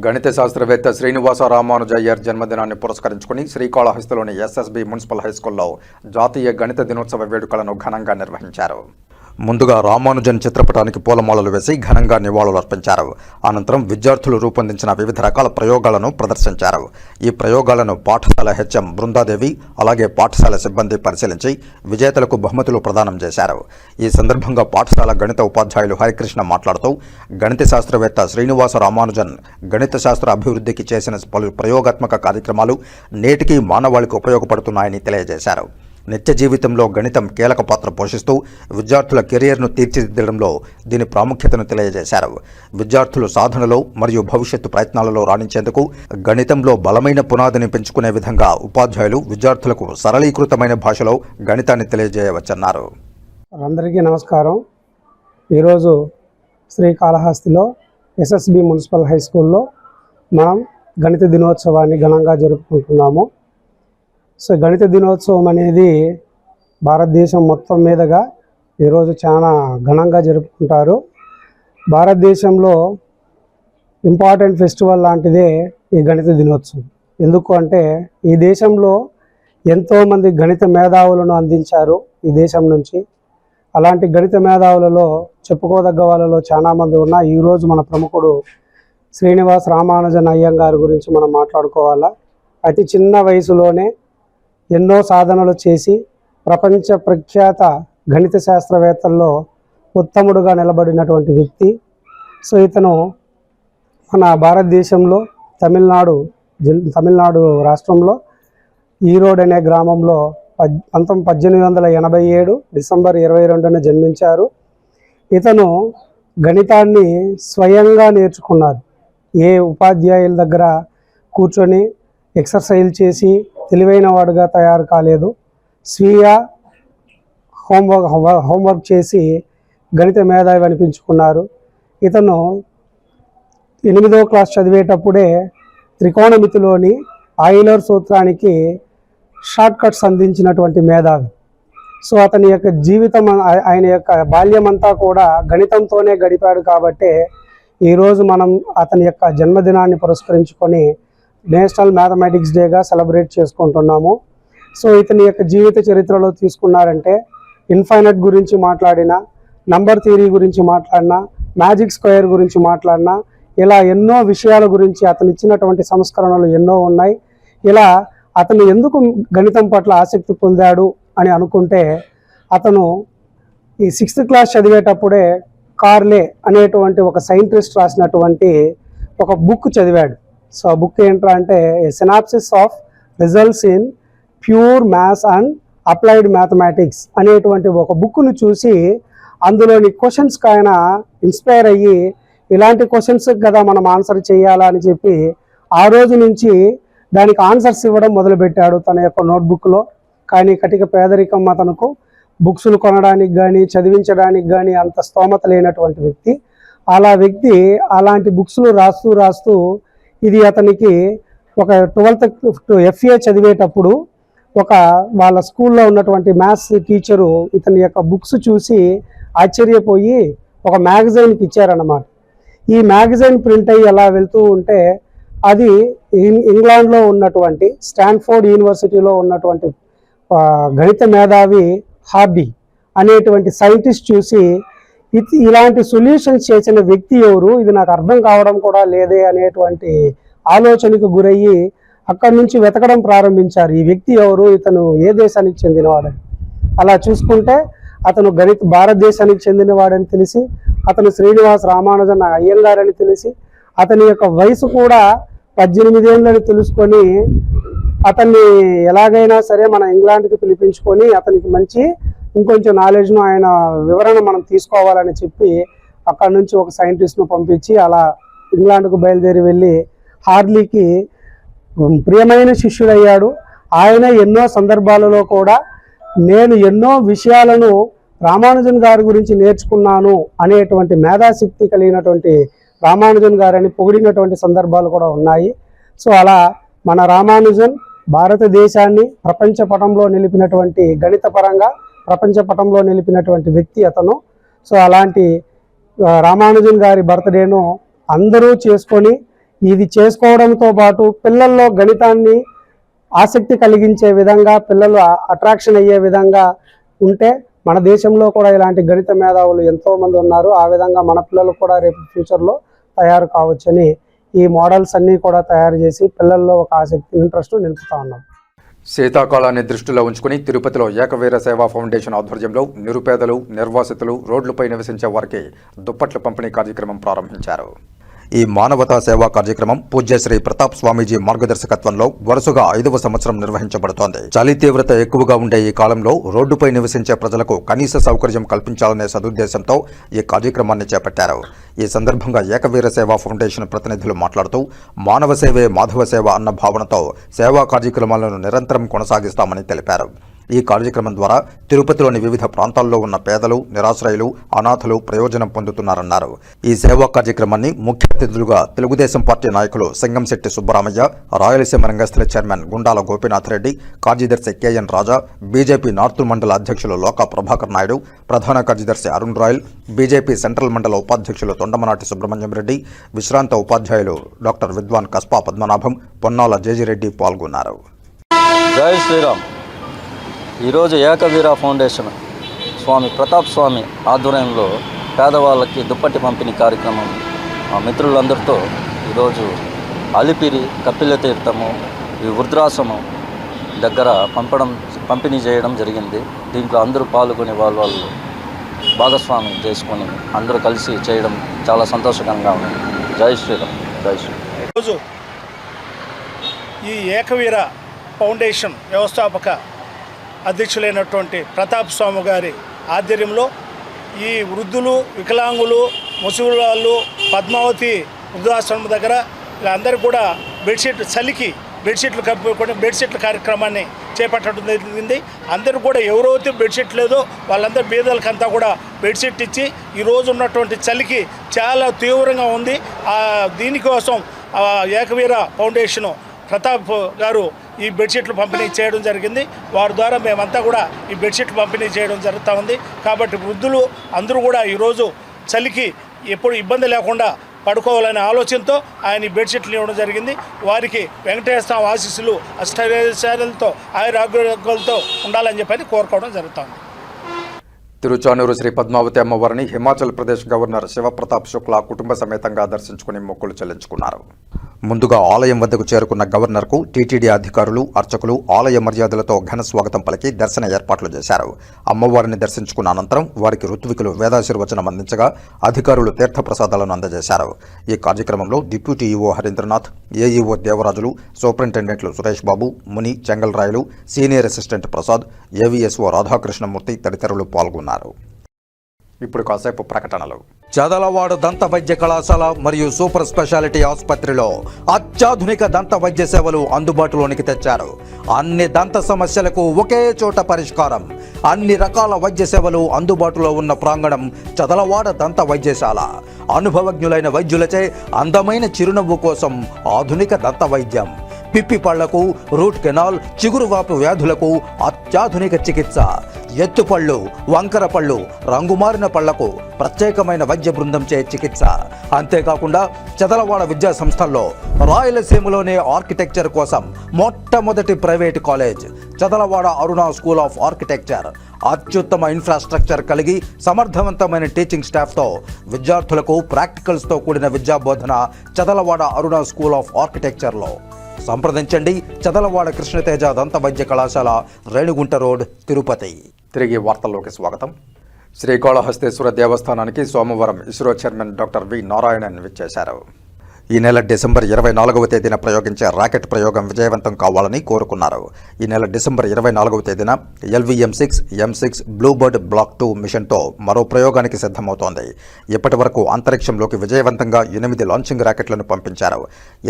గణిత శాస్త్రవేత్త శ్రీనివాస రామానుజయ్యర్ జన్మదినాన్ని పురస్కరించుకుని శ్రీకాళహస్తిలోని SSB municipal హైస్కూల్లో జాతీయ గణిత దినోత్సవ వేడుకలను ఘనంగా నిర్వహించారు. ముందుగా రామానుజన్ చిత్రపటానికి పూలమాలలు వేసి ఘనంగా నివాళులు అర్పించారు. అనంతరం విద్యార్థులు రూపొందించిన వివిధ రకాల ప్రయోగాలను ప్రదర్శించారు. ఈ ప్రయోగాలను పాఠశాల హెచ్ఎం బృందాదేవి అలాగే పాఠశాల సిబ్బంది పరిశీలించి విజేతలకు బహుమతులు ప్రదానం చేశారు. ఈ సందర్భంగా పాఠశాల గణిత ఉపాధ్యాయులు హరికృష్ణ మాట్లాడుతూ గణిత శాస్త్రవేత్త శ్రీనివాస రామానుజన్ గణిత శాస్త్ర అభివృద్ధికి చేసిన పలు ప్రయోగాత్మక కార్యక్రమాలు నేటికీ మానవాళికి ఉపయోగపడుతున్నాయని తెలియజేశారు. నిత్య జీవితంలో గణితం కీలక పాత్ర పోషిస్తూ విద్యార్థుల కెరియర్ను తీర్చిదిద్దడంలో దీని ప్రాముఖ్యతను తెలియజేశారు. విద్యార్థులు సాధనలో మరియు భవిష్యత్తు ప్రయత్నాలలో రాణించేందుకు గణితంలో బలమైన పునాదిని పెంచుకునే విధంగా ఉపాధ్యాయులు విద్యార్థులకు సరళీకృతమైన భాషలో గణితాన్ని తెలియజేయవచ్చన్నారు. అందరికీ నమస్కారం. ఈరోజు శ్రీకాళహస్తిలో ఎస్ఎస్బి మున్సిపల్ హై స్కూల్లో మనం గణిత దినోత్సవాన్ని ఘనంగా జరుపుకుంటున్నాము. సో గణిత దినోత్సవం అనేది భారతదేశం మొత్తం మీదుగా ఈరోజు చాలా ఘనంగా జరుపుకుంటారు. భారతదేశంలో ఇంపార్టెంట్ ఫెస్టివల్ లాంటిదే ఈ గణిత దినోత్సవం. ఎందుకు అంటే ఈ దేశంలో ఎంతోమంది గణిత మేధావులను అందించారు ఈ దేశం నుంచి. అలాంటి గణిత మేధావులలో చెప్పుకోదగ్గ వాళ్ళలో చాలామంది ఉన్నా. ఈరోజు మన ప్రముఖుడు శ్రీనివాస రామానుజన్ అయ్యంగారు గురించి మనం మాట్లాడుకోవాలా. అతి చిన్న వయసులోనే ఎన్నో సాధనలు చేసి ప్రపంచ ప్రఖ్యాత గణిత శాస్త్రవేత్తల్లో ఉత్తముడుగా నిలబడినటువంటి వ్యక్తి. సో ఇతను మన భారతదేశంలో తమిళనాడు రాష్ట్రంలో ఈరోడ్ అనే గ్రామంలో 1887 డిసెంబర్ 22న జన్మించారు. ఇతను గణితాన్ని స్వయంగా నేర్చుకున్నారు. ఏ ఉపాధ్యాయుల దగ్గర కూర్చొని ఎక్సర్సైజ్ చేసి తెలివైన వాడుగా తయారు కాలేదు. స్వీయ హోంవర్క్ చేసి గణిత మేధావి అనిపించుకున్నారు. ఇతను 8వ క్లాస్ చదివేటప్పుడే త్రికోణమితిలోని ఆయిలర్ సూత్రానికి షార్ట్ కట్స్ అందించినటువంటి మేధావి. సో అతని యొక్క జీవితం, ఆయన యొక్క బాల్యం అంతా కూడా గణితంతోనే గడిపాడు. కాబట్టే ఈరోజు మనం అతని యొక్క జన్మదినాన్ని పురస్కరించుకొని నేషనల్ మ్యాథమెటిక్స్ డేగా సెలబ్రేట్ చేసుకుంటున్నాము. సో ఇతని యొక్క జీవిత చరిత్రలో తీసుకున్నారంటే ఇన్ఫైనైట్ గురించి మాట్లాడినా, నంబర్ థియరీ గురించి మాట్లాడినా, మ్యాజిక్ స్క్వేర్ గురించి మాట్లాడినా, ఇలా ఎన్నో విషయాల గురించి అతను ఇచ్చినటువంటి సంస్కరణలు ఎన్నో ఉన్నాయి. ఇలా అతను ఎందుకు గణితం పట్ల ఆసక్తి పొందాడు అని అనుకుంటే, అతను ఈ 6th క్లాస్ చదివేటప్పుడే కార్లే అనేటువంటి ఒక సైంటిస్ట్ రాసినటువంటి ఒక బుక్ చదివాడు. సో ఆ బుక్ ఏంట్రా అంటే synopsis of results in pure maths and applied mathematics అనేటువంటి ఒక బుక్ను చూసి అందులోని క్వశ్చన్స్కి ఆయన ఇన్స్పైర్ అయ్యి ఇలాంటి క్వశ్చన్స్ కదా మనం ఆన్సర్ చేయాలా అని చెప్పి ఆ రోజు నుంచి దానికి ఆన్సర్స్ ఇవ్వడం మొదలుపెట్టాడు తన యొక్క నోట్బుక్లో. కానీ కటిక పేదరికం అతనుకు బుక్స్లు కొనడానికి కానీ చదివించడానికి కానీ అంత స్తోమత లేనటువంటి వ్యక్తి. అలా వ్యక్తి అలాంటి బుక్స్లు రాస్తూ ఇది అతనికి ఒక 12th FA చదివేటప్పుడు ఒక వాళ్ళ స్కూల్లో ఉన్నటువంటి మ్యాథ్స్ టీచరు ఇతని యొక్క బుక్స్ చూసి ఆశ్చర్యపోయి ఒక మ్యాగజైన్కి ఇచ్చారన్నమాట. ఈ మ్యాగజైన్ ప్రింట్ అయ్యి అలా వెళ్తూ ఉంటే అది ఇంగ్లాండ్లో ఉన్నటువంటి స్టాన్ఫోర్డ్ యూనివర్సిటీలో ఉన్నటువంటి గణిత మేధావి హార్డీ అనేటువంటి సైంటిస్ట్ చూసి ఇలాంటి సొల్యూషన్స్ చేసిన వ్యక్తి ఎవరు, ఇది నాకు అర్థం కావడం కూడా లేదే అనేటువంటి ఆలోచనకు గురయ్యి అక్కడి నుంచి వెతకడం ప్రారంభించారు. ఈ వ్యక్తి ఎవరు, ఇతను ఏ దేశానికి చెందినవాడని. అలా చూసుకుంటే అతను భారతదేశానికి చెందినవాడని తెలిసి, అతను శ్రీనివాస రామానుజన్ అయ్యంగారని తెలిసి, అతని యొక్క వయసు కూడా 18 ఏళ్ళని తెలుసుకొని అతన్ని ఎలాగైనా సరే మన ఇంగ్లాండ్కి పిలిపించుకొని అతనికి మంచి ఇంకొంచెం నాలెడ్జ్ను ఆయన వివరణ మనం తీసుకోవాలని చెప్పి అక్కడ నుంచి ఒక సైంటిస్ట్ను పంపించి అలా ఇంగ్లాండ్కు బయలుదేరి వెళ్ళి హార్లీకి ప్రియమైన శిష్యుడయ్యాడు. ఆయన ఎన్నో సందర్భాలలో కూడా నేను ఎన్నో విషయాలను రామానుజన్ గారి గురించి నేర్చుకున్నాను అనేటువంటి మేధాశక్తి కలిగినటువంటి రామానుజన్ గారని పొగిడినటువంటి సందర్భాలు కూడా ఉన్నాయి. సో అలా మన రామానుజన్ భారతదేశాన్ని ప్రపంచ పటంలో నిలిపినటువంటి గణిత పరంగా ప్రపంచ పటంలో నిలిపినటువంటి వ్యక్తి అతను. సో అలాంటి రామానుజన్ గారి బర్త్డేను అందరూ చేసుకొని ఇది చేసుకోవడంతో పాటు పిల్లల్లో గణితాన్ని ఆసక్తి కలిగించే విధంగా పిల్లలు అట్రాక్షన్ అయ్యే విధంగా ఉంటే మన దేశంలో కూడా ఇలాంటి గణిత మేధావులు ఎంతోమంది ఉన్నారు. ఆ విధంగా మన పిల్లలు కూడా రేపు ఫ్యూచర్లో తయారు కావచ్చని ఈ మోడల్స్ అన్నీ కూడా తయారు చేసి పిల్లల్లో ఒక ఆసక్తి ఇంట్రెస్ట్ నిలుపుతా ఉన్నాం. శీతాకాలాన్ని దృష్టిలో ఉంచుకుని తిరుపతిలో ఏకవీర సేవా ఫౌండేషన్ ఆధ్వర్యంలో నిరుపేదలు, నిర్వాసితులు, రోడ్లపై నివసించే వారికి దుప్పట్ల పంపిణీ కార్యక్రమం ప్రారంభించారు. ఈ మానవతా సేవా కార్యక్రమం పూజ్య శ్రీ ప్రతాప్ స్వామీజీ మార్గదర్శకత్వంలో వరుసగా 5వ సంవత్సరం నిర్వహించబడుతోంది. చలి తీవ్రత ఎక్కువగా ఉండే ఈ కాలంలో రోడ్డుపై నివసించే ప్రజలకు కనీస సౌకర్యం కల్పించాలనే సదుద్దేశంతో ఈ కార్యక్రమాన్ని చేపట్టారు. ఈ సందర్భంగా ఏకవీర సేవా ఫౌండేషన్ ప్రతినిధులు మాట్లాడుతూ మానవ సేవే మాధవ సేవ అన్న భావనతో సేవా కార్యక్రమాలను నిరంతరం కొనసాగిస్తామని తెలిపారు. ఈ కార్యక్రమం ద్వారా తిరుపతిలోని వివిధ ప్రాంతాల్లో ఉన్న పేదలు, నిరాశ్రయులు, అనాథలు ప్రయోజనం పొందుతున్నారన్నారు. ఈ సేవా కార్యక్రమాన్ని ముఖ్య అతిథులుగా తెలుగుదేశం పార్టీ నాయకులు సింగంశెట్టి సుబ్బరామయ్య, రాయలసీమ రంగస్థల చైర్మన్ గుండాల గోపీనాథ్ రెడ్డి, కార్యదర్శి KN రాజా, బీజేపీ నార్త్ మండల అధ్యక్షులు లోకా ప్రభాకర్ నాయుడు, ప్రధాన కార్యదర్శి అరుణ్ రాయల్, బీజేపీ సెంట్రల్ మండల ఉపాధ్యక్షులు తొండమనాటి సుబ్రహ్మణ్యం రెడ్డి, విశ్రాంత ఉపాధ్యాయులు డాక్టర్ విద్వాన్ కస్పా పద్మనాభం, పొన్నాల జేజిరెడ్డి పాల్గొన్నారు. జై శ్రీరామ్. ఈరోజు ఏకవీర ఫౌండేషన్ స్వామి ప్రతాప్ స్వామి ఆధ్వర్యంలో పేదవాళ్ళకి దుప్పటి పంపిణీ కార్యక్రమం మా మిత్రులందరితో ఈరోజు అలిపిరి, కపిల తీర్థము, ఈ వృద్ధాశ్రమం దగ్గర పంపిణీ చేయడం జరిగింది. దీంట్లో అందరూ పాల్గొని వాళ్ళు భాగస్వామ్యం చేసుకొని అందరూ కలిసి చేయడం చాలా సంతోషకరంగా ఉంది. జై శ్రీరామ్. జై శ్రీరామ్. ఈరోజు ఈ ఏకవీర ఫౌండేషన్ వ్యవస్థాపక అధ్యక్షులైనటువంటి ప్రతాప్ స్వామి గారి ఆధ్వర్యంలో ఈ వృద్ధులు, వికలాంగులు, ముసలివాళ్ళు, పద్మావతి వృద్ధాశ్రమం దగ్గర వీళ్ళందరూ కూడా చలికి బెడ్షీట్లు కప్పుకొని బెడ్షీట్ల కార్యక్రమాన్ని చేపట్టడం జరిగింది. అందరూ కూడా ఎవరైతే బెడ్షీట్ లేదో వాళ్ళందరూ బీదలకంతా కూడా బెడ్షీట్ ఇచ్చి ఈరోజు ఉన్నటువంటి చలికి చాలా తీవ్రంగా ఉంది. దీనికోసం ఏకవీర ఫౌండేషను ప్రతాప్ గారు ఈ బెడ్షీట్లు పంపిణీ చేయడం జరిగింది. వారి ద్వారా మేమంతా కూడా ఈ బెడ్షీట్లు పంపిణీ చేయడం జరుగుతూ ఉంది. కాబట్టి వృద్ధులు అందరూ కూడా ఈరోజు చలికి ఎప్పుడు ఇబ్బంది లేకుండా పడుకోవాలనే ఆలోచనతో ఆయన ఈ బెడ్షీట్లు ఇవ్వడం జరిగింది. వారికి వెంకటేశ్వర స్వామి ఆశీస్సులు అష్టైశ్వర్యాలతో ఆయురారోగ్యాలతో ఉండాలని చెప్పని కోరుకోవడం జరుగుతుంది. తిరుచానూరు శ్రీ పద్మావతి అమ్మవారిని హిమాచల్ ప్రదేశ్ గవర్నర్ శివప్రతాప్ శుక్లా కుటుంబ సమేతంగా దర్శించుకుని మొక్కులు చెల్లించుకున్నారు. ముందుగా ఆలయం వద్దకు చేరుకున్న గవర్నర్కు టీటీడీ అధికారులు, అర్చకులు ఆలయ మర్యాదలతో ఘన స్వాగతం పలికి దర్శన ఏర్పాట్లు చేశారు. అమ్మవారిని దర్శించుకున్న అనంతరం వారికి ఋత్వికులు వేదాశీర్వచనం అందించగా అధికారులు తీర్థప్రసాదాలను అందజేశారు. ఈ కార్యక్రమంలో deputy EO Harindranath, AEO Devarajulu, సూపరింటెండెంట్లు Suresh Babu, Muni, Chengalrayalu, senior assistant Prasad, AVSO Radhakrishnamurthy తదితరులు పాల్గొన్నారు. ఇప్పుడు కాసేపు ప్రకటనలు. చదలవాడ దంత వైద్య కళాశాల మరియు సూపర్ స్పెషాలిటీ ఆసుపత్రిలో అత్యాధునిక దంత వైద్య సేవలు అందుబాటులోనికి తెచ్చారు. అన్ని దంత సమస్యలకు ఒకే చోట పరిష్కారం. అన్ని రకాల వైద్య సేవలు అందుబాటులో ఉన్న ప్రాంగణం చదలవాడ దంత వైద్యశాల. అనుభవజ్ఞులైన వైద్యులచే అందమైన చిరునవ్వు కోసం ఆధునిక దంత వైద్యం. పిప్పి పళ్లకు, రూట్ కెనాల్, చిగురువాపు వ్యాధులకు అత్యాధునిక చికిత్స. ఎత్తుపళ్ళు, వంకర పళ్ళు, రంగుమారిన పళ్లకు ప్రత్యేకమైన వైద్య బృందంచే చికిత్స. అంతేకాకుండా చదలవాడ విద్యా సంస్థల్లో రాయలసీమలోనే ఆర్కిటెక్చర్ కోసం మొట్టమొదటి private college Chadalavada Aruna school of architecture. అత్యుత్తమ ఇన్ఫ్రాస్ట్రక్చర్ కలిగి సమర్థవంతమైన టీచింగ్ స్టాఫ్తో విద్యార్థులకు ప్రాక్టికల్స్తో కూడిన విద్యాబోధన చదలవాడ అరుణ స్కూల్ ఆఫ్ ఆర్కిటెక్చర్లో. సంప్రదించండి. చదలవాడ కృష్ణతేజ దంత వైద్య కళాశాల, రేణిగుంట రోడ్, తిరుపతి. తిరిగి వార్తల్లోకి స్వాగతం. శ్రీకాళహస్తీశ్వర దేవస్థానానికి సోమవారం ISRO chairman doctor V Narayanan విచ్చేశారు. ఈ నెల డిసెంబర్ 24వ తేదీన ప్రయోగించే రాకెట్ ప్రయోగం విజయవంతం కావాలని కోరుకున్నారు. ఈ నెల డిసెంబర్ 24వ తేదీన LVM-6 M6 బ్లూబర్డ్ బ్లాక్ 2 మిషన్తో మరో ప్రయోగానికి సిద్ధమవుతోంది. ఇప్పటి వరకు అంతరిక్షంలోకి విజయవంతంగా 8 లాంచింగ్ రాకెట్లను పంపించారు.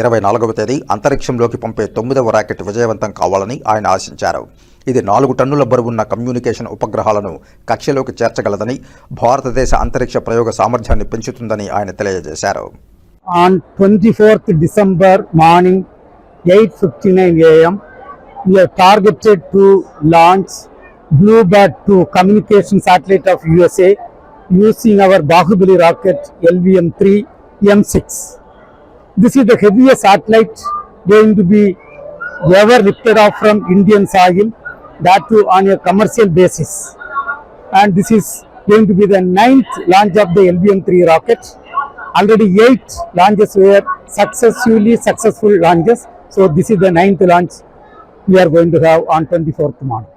24వ తేదీ అంతరిక్షంలోకి పంపే 9వ రాకెట్ విజయవంతం కావాలని ఆయన ఆశించారు. ఇది 4 టన్నుల బరువున్న కమ్యూనికేషన్ ఉపగ్రహాలను కక్షలోకి చేర్చగలదని, భారతదేశ అంతరిక్ష ప్రయోగ సామర్థ్యాన్ని పెంచుతుందని ఆయన తెలియజేశారు. On 24th December morning 8:59 a.m. we are targeted to launch Bluebird 2 communication satellite of USA using our Bahubali rocket LVM-3 M6. This is the heaviest satellite going to be ever lifted off from Indian soil, that too on a commercial basis. And this is going to be the 9th launch of the LVM-3 rocket. Already 8 launches were successful launches. So this is the 9th launch we are going to have on 24th morning.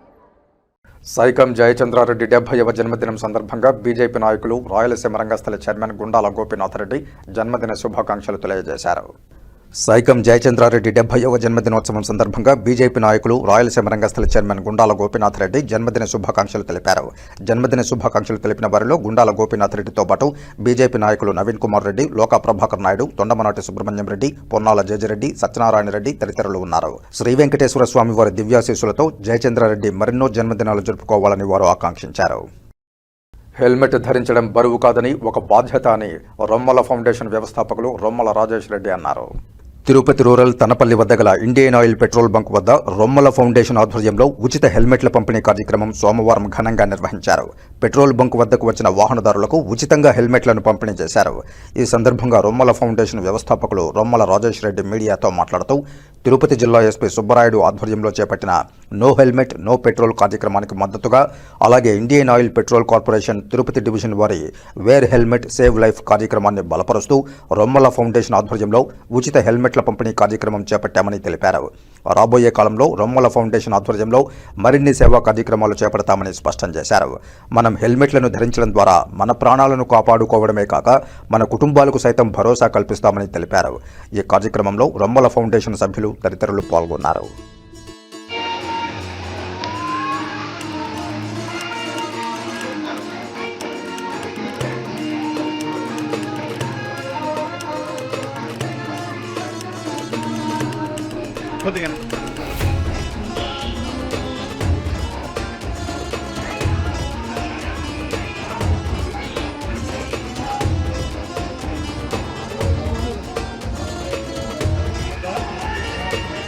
Saikam Jayachandra Reddy 70వ జన్మదినం సందర్భంగా BJP నాయకులు రాయలసీమ రంగస్థల chairman Gundala Gopinath Reddy జన్మదిన శుభాకాంక్షలు తెలియజేశారు. సైకం జయచంద్రారెడ్డి 70వ జన్మదినోత్సవం సందర్భంగా BJP నాయకులు రాయలసీమ రంగస్థల చైర్మన్ గుండాల గోపీనాథ్ రెడ్డి జన్మదిన శుభాకాంక్షలు తెలిపారు. జన్మదిన శుభాకాంక్షలు తెలిపిన వారిలో గుండాల గోపీనాథ్ రెడ్డితో పాటు బీజేపీ నాయకులు నవీన్ కుమార్ రెడ్డి, లోకా ప్రభాకర్ నాయుడు, తొండమనాటి సుబ్రహ్మణ్యం రెడ్డి, పొన్నాల జేజరెడ్డి, సత్యనారాయణ రెడ్డి తదితరులు ఉన్నారు. శ్రీ వెంకటేశ్వర స్వామి వారి దివ్యాశీస్సులతో జయచంద్రారెడ్డి మరెన్నో జన్మదినాలు జరుపుకోవాలని వారు ఆకాంక్షించారు. హెల్మెట్ ధరించడం బరువు కాదని, ఒక బాధ్యత అని రొమ్మల ఫౌండేషన్ వ్యవస్థాపకులు రొమ్మల రాజేష్ రెడ్డి అన్నారు. తిరుపతి రూరల్ తనపల్లి వద్ద గల ఇండియన్ ఆయిల్ పెట్రోల్ బంక్ వద్ద రొమ్మల ఫౌండేషన్ ఆధ్వర్యంలో ఉచిత హెల్మెట్ల పంపిణీ కార్యక్రమం సోమవారం ఘనంగా నిర్వహించారు. పెట్రోల్ బంక్ వద్దకు వచ్చిన వాహనదారులకు ఉచితంగా హెల్మెట్లను పంపిణీ చేశారు. ఈ సందర్భంగా రొమ్మల ఫౌండేషన్ వ్యవస్థాపకులు రొమ్మల రాజేష్ రెడ్డి మీడియాతో మాట్లాడుతూ తిరుపతి జిల్లా ఎస్పీ సుబ్బరాయుడు ఆధ్వర్యంలో చేపట్టిన నో హెల్మెట్ నో పెట్రోల్ కార్యక్రమానికి మద్దతుగా, అలాగే Indian oil petrol corporation Tirupati division వారి వేర్ హెల్మెట్ సేవ్ లైఫ్ కార్యక్రమాన్ని బలపరుస్తూ రొమ్మల ఫౌండేషన్ ఆధ్వర్యంలో ఉచిత హెల్మెట్ల పంపిణీ కార్యక్రమం చేపట్టామని తెలిపారు. రాబోయే కాలంలో రొమ్మల ఫౌండేషన్ ఆధ్వర్యంలో మరిన్ని సేవా కార్యక్రమాలు చేపడతామని స్పష్టం చేశారు. మనం హెల్మెట్లను ధరించడం ద్వారా మన ప్రాణాలను కాపాడుకోవడమే కాక మన కుటుంబాలకు సైతం భరోసా కల్పిస్తామని తెలిపారు. ఈ కార్యక్రమంలో రొమ్మల ఫౌండేషన్ సభ్యులు తదితరులు పాల్గొన్నారు.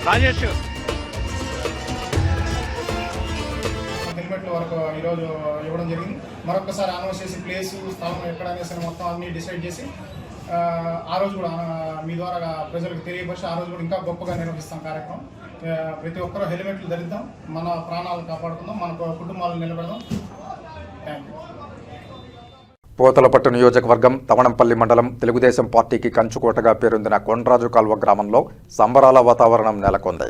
రాజేష్ హెల్మెట్ల వరకు ఈరోజు ఇవ్వడం జరిగింది. మరొకసారి అనౌన్స్ చేసి ప్లేసు, స్థలం ఎక్కడ అనేసి మొత్తం అన్ని డిసైడ్ చేసి ఆ రోజు కూడా మీ ద్వారా ప్రజలకు తెలియపరిచి ఆ రోజు కూడా ఇంకా గొప్పగా నిర్వహిస్తాం కార్యక్రమం. ప్రతి ఒక్కరూ హెల్మెట్లు ధరిద్దాం, మన ప్రాణాలను కాపాడుకుందాం, మన కుటుంబాలను నిలబెడదాం. Thank you. పోతలపట్టు నియోజకవర్గం తవణంపల్లి మండలం తెలుగుదేశం పార్టీకి కంచుకోటగా పేరొందిన కొండరాజు కాల్వ గ్రామంలో సంబరాల వాతావరణం నెలకొంది.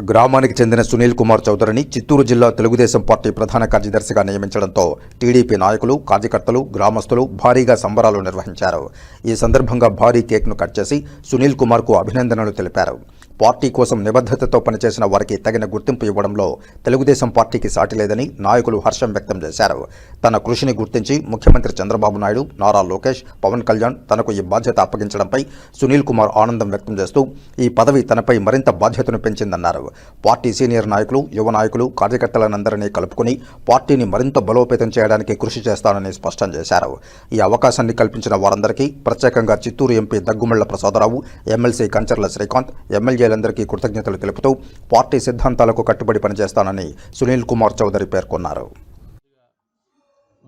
గ్రామానికి చెందిన సునీల్ కుమార్ చౌదరిని చిత్తూరు జిల్లా తెలుగుదేశం పార్టీ ప్రధాన కార్యదర్శిగా నియమించడంతో టీడీపీ నాయకులు, కార్యకర్తలు, గ్రామస్తులు భారీగా సంబరాలు నిర్వహించారు. ఈ సందర్భంగా భారీ కేక్ను కట్ చేసి సునీల్ కుమార్కు అభినందనలు తెలిపారు. పార్టీ కోసం నిబద్ధతతో పనిచేసిన వారికి తగిన గుర్తింపు ఇవ్వడంలో తెలుగుదేశం పార్టీకి సాటి లేదని నాయకులు హర్షం వ్యక్తం చేశారు. తన కృషిని గుర్తించి ముఖ్యమంత్రి చంద్రబాబు నాయుడు, నారా లోకేష్, పవన్ కళ్యాణ్ తనకు ఈ బాధ్యత అప్పగించడంపై సునీల్ కుమార్ ఆనందం వ్యక్తం చేస్తూ ఈ పదవి తనపై మరింత బాధ్యతను పెంచిందన్నారు. పార్టీ సీనియర్ నాయకులు, యువ నాయకులు, కార్యకర్తలనందరినీ కలుపుకుని పార్టీని మరింత బలోపేతం చేయడానికి కృషి చేస్తానని స్పష్టం చేశారు. ఈ అవకాశాన్ని కల్పించిన వారందరికీ ప్రత్యేకంగా చిత్తూరు ఎంపీ దగ్గుమళ్ల ప్రసాదరావు, ఎమ్మెల్సీ కంచర్ల శ్రీకాంత్, ఎమ్మెల్యేలందరికీ కృతజ్ఞతలు తెలుపుతూ పార్టీ సిద్ధాంతాలకు కట్టుబడి పనిచేస్తానని సునీల్ కుమార్ చౌదరి పేర్కొన్నారు.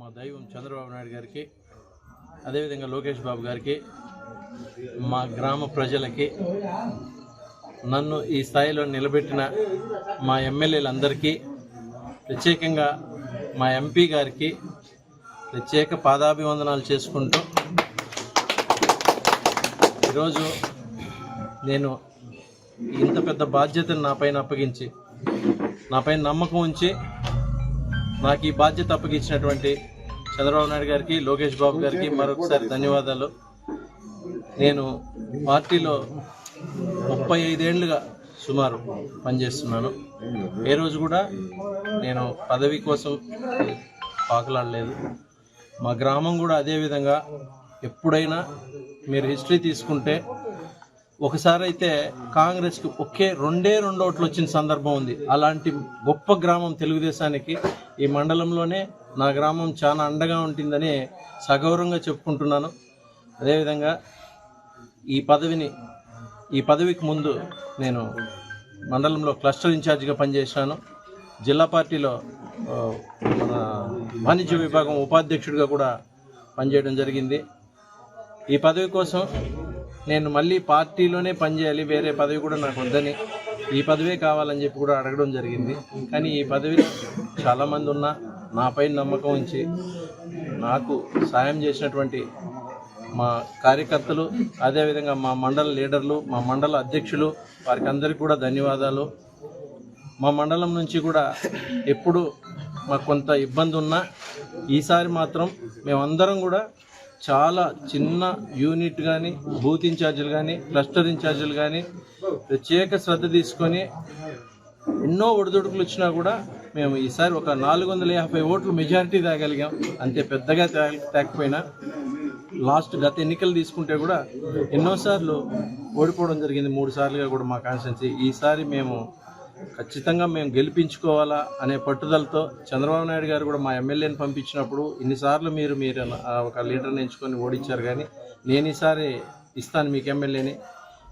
మా దైవం చంద్రబాబు నాయుడు గారికి, అదేవిధంగా లోకేష్ బాబు గారికి, మా గ్రామ ప్రజలకి, నన్ను ఈ స్థాయిలో నిలబెట్టిన మా ఎమ్మెల్యేలందరికీ, ప్రత్యేకంగా మా ఎంపీ గారికి ప్రత్యేక పాదాభివందనాలు చేసుకుంటూ ఈరోజు నేను ఇంత పెద్ద బాధ్యతను నాపైన అప్పగించి, నాపైన నమ్మకం ఉంచి నాకు ఈ బాధ్యత అప్పగించినటువంటి చంద్రబాబు నాయుడు గారికి, లోకేష్ బాబు గారికి మరొకసారి ధన్యవాదాలు. నేను పార్టీలో 35 ఏళ్ళుగా సుమారు పనిచేస్తున్నాను. ఏ రోజు కూడా నేను పదవి కోసం పాకులాడలేదు. మా గ్రామం కూడా అదేవిధంగా ఎప్పుడైనా మీరు హిస్టరీ తీసుకుంటే ఒకసారి అయితే కాంగ్రెస్కి ఒకే 2 ఓట్లు వచ్చిన సందర్భం ఉంది. అలాంటి గొప్ప గ్రామం తెలుగుదేశానికి. ఈ మండలంలోనే నా గ్రామం చాలా అండగా ఉంటుందని సగౌరవంగా చెప్పుకుంటున్నాను. అదేవిధంగా ఈ పదవికి ముందు నేను మండలంలో క్లస్టర్ ఇన్ఛార్జిగా పనిచేశాను. జిల్లా పార్టీలో మన వాణిజ్య విభాగం ఉపాధ్యక్షుడిగా కూడా పనిచేయడం జరిగింది. ఈ పదవి కోసం నేను మళ్ళీ పార్టీలోనే పనిచేయాలి, వేరే పదవి కూడా నాకు వద్దని, ఈ పదవే కావాలని చెప్పి కూడా అడగడం జరిగింది. కానీ ఈ పదవిలో చాలామంది ఉన్నా నాపై నమ్మకం ఉంచి నాకు సాయం చేసినటువంటి మా కార్యకర్తలు, అదేవిధంగా మా మండల లీడర్లు, మా మండల అధ్యక్షులు, వారికి అందరికీ కూడా ధన్యవాదాలు. మా మండలం నుంచి కూడా ఎప్పుడు మాకు కొంత ఇబ్బంది ఉన్నా ఈసారి మాత్రం మేమందరం కూడా చాలా చిన్న యూనిట్ కానీ, బూత్ ఇన్ఛార్జీలు కానీ, క్లస్టర్ ఇన్ఛార్జీలు కానీ ప్రత్యేక శ్రద్ధ తీసుకొని ఎన్నో ఒడిదుడుకులు వచ్చినా కూడా మేము ఈసారి ఒక 450 ఓట్లు మెజారిటీ తేగలిగాం. అంతే పెద్దగా తేకపోయినా గత ఎన్నికలు తీసుకుంటే కూడా ఎన్నోసార్లు ఓడిపోవడం జరిగింది, 3 సార్లుగా కూడా మా కాన్స్టిట్యున్సీ. ఈసారి మేము ఖచ్చితంగా గెలిపించుకోవాలా అనే పట్టుదలతో చంద్రబాబు నాయుడు గారు కూడా మా ఎమ్మెల్యేని పంపించినప్పుడు ఇన్నిసార్లు మీరు ఒక లీడర్ని ఎంచుకొని ఓడించారు, కానీ నేను ఈసారి ఇస్తాను మీకు ఎమ్మెల్యేని,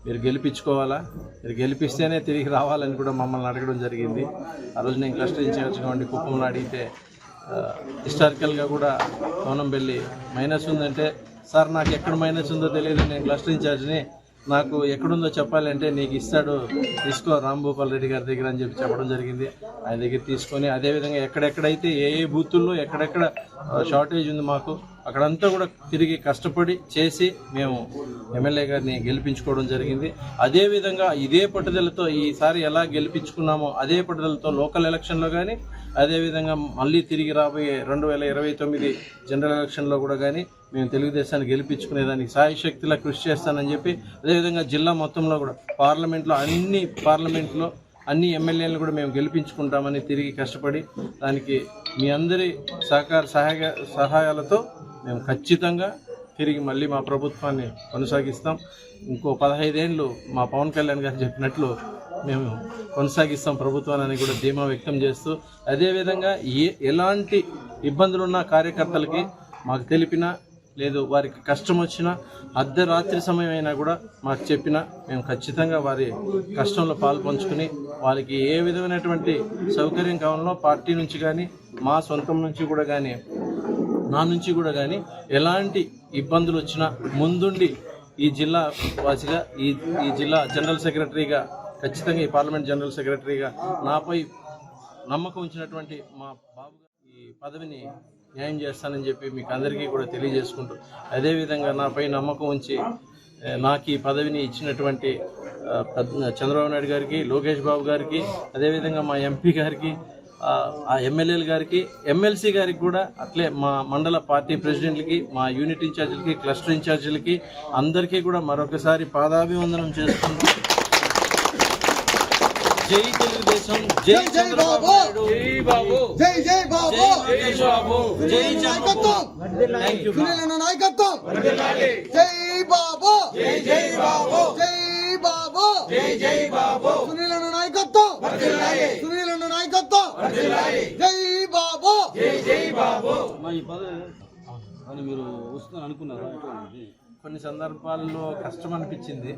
మీరు గెలిపించుకోవాలా, మీరు గెలిపిస్తేనే తిరిగి రావాలని కూడా మమ్మల్ని అడగడం జరిగింది. ఆ రోజు నేను క్లస్టర్ ఇన్ఛార్జ్గా ఉండి కుప్పంలో అడిగితే హిస్టారికల్గా కూడా కోనంబెల్లి మైనస్ ఉందంటే, సార్ నాకు ఎక్కడ మైనస్ ఉందో తెలియదు, నేను క్లస్టర్ ఇన్ఛార్జ్ని, నాకు ఎక్కడుందో చెప్పాలంటే నీకు ఇస్తాడు, తీసుకో రాంభూపాల్ రెడ్డి గారి దగ్గర అని చెప్పడం జరిగింది. ఆయన దగ్గర తీసుకొని అదేవిధంగా ఎక్కడెక్కడైతే ఏ బూతుల్లో ఎక్కడెక్కడ షార్టేజ్ ఉంది మాకు అక్కడంతా కూడా తిరిగి కష్టపడి చేసి మేము ఎమ్మెల్యే గారిని గెలిపించుకోవడం జరిగింది. అదేవిధంగా ఇదే పట్టుదలతో ఈసారి ఎలా గెలిపించుకున్నామో అదే పట్టుదలతో లోకల్ ఎలక్షన్లో కానీ, అదేవిధంగా మళ్ళీ తిరిగి రాబోయే 2029 జనరల్ ఎలక్షన్లో కూడా కానీ మేము తెలుగుదేశాన్ని గెలిపించుకునేదానికి సాయశక్తిలా కృషి చేస్తానని చెప్పి, అదేవిధంగా జిల్లా మొత్తంలో కూడా పార్లమెంట్లో అన్ని ఎమ్మెల్యేలను కూడా మేము గెలిపించుకుంటామని తిరిగి కష్టపడి దానికి మీ అందరి సహాయాలతో మేము ఖచ్చితంగా తిరిగి మళ్ళీ మా ప్రభుత్వాన్ని కొనసాగిస్తాం. ఇంకో 15 ఏళ్ళు మా పవన్ కళ్యాణ్ గారు చెప్పినట్లు మేము కొనసాగిస్తాం ప్రభుత్వాన్ని కూడా ధీమా వ్యక్తం చేస్తూ, అదేవిధంగా ఎలాంటి ఇబ్బందులున్న కార్యకర్తలకి మాకు తెలిపినా లేదు, వారికి కష్టం వచ్చినా అర్ధరాత్రి సమయం అయినా కూడా మాకు చెప్పినా మేము ఖచ్చితంగా వారి కష్టంలో పాలు పంచుకుని వాళ్ళకి ఏ విధమైనటువంటి సౌకర్యం కావాలనో పార్టీ నుంచి కానీ, మా సొంతం నుంచి కూడా కానీ, నా నుంచి కూడా కానీ ఎలాంటి ఇబ్బందులు వచ్చినా ముందుండి ఈ జిల్లా వాసిగా, ఈ జిల్లా జనరల్ సెక్రటరీగా, ఖచ్చితంగా ఈ పార్లమెంట్ జనరల్ సెక్రటరీగా నాపై నమ్మకం ఉంచినటువంటి మా బాబు ఈ పదవిని న్యాయం చేస్తానని చెప్పి మీకు అందరికీ కూడా తెలియజేసుకుంటూ, అదేవిధంగా నాపై నమ్మకం ఉంచి నాకు ఈ పదవిని ఇచ్చినటువంటి చంద్రబాబు నాయుడు గారికి, లోకేష్ బాబు గారికి, అదేవిధంగా మా ఎంపీ గారికి, ఆ ఎమ్మెల్యేల గారికి, ఎమ్మెల్సీ గారికి కూడా, అట్లే మా మండల పార్టీ ప్రెసిడెంట్లకి, మా యూనిట్ ఇన్ఛార్జీలకి, క్లస్టర్ ఇన్ఛార్జీలకి అందరికీ కూడా మరొకసారి పాదాభివందనం చేసుకుంటూ జై తెలుగుదేశం, జై చంద్రబాబు నాయుడు, జై బాబు, జై జై బాబు, జై లోకేష్ బాబు, జై చంద్రబాబు. Thank you. నాయకత్వం జై బాబు, జై జై బాబు, జై బాబు, జై జై బాబు. సునీల్ అన్న నాయకత్వం, సునీల్ అన్న నాయకత్వం, జై బాబు, జై జై బాబు. ఈ పదవి మీరు వస్తుందని అనుకున్నారా? కొన్ని సందర్భాల్లో కష్టం అనిపించింది,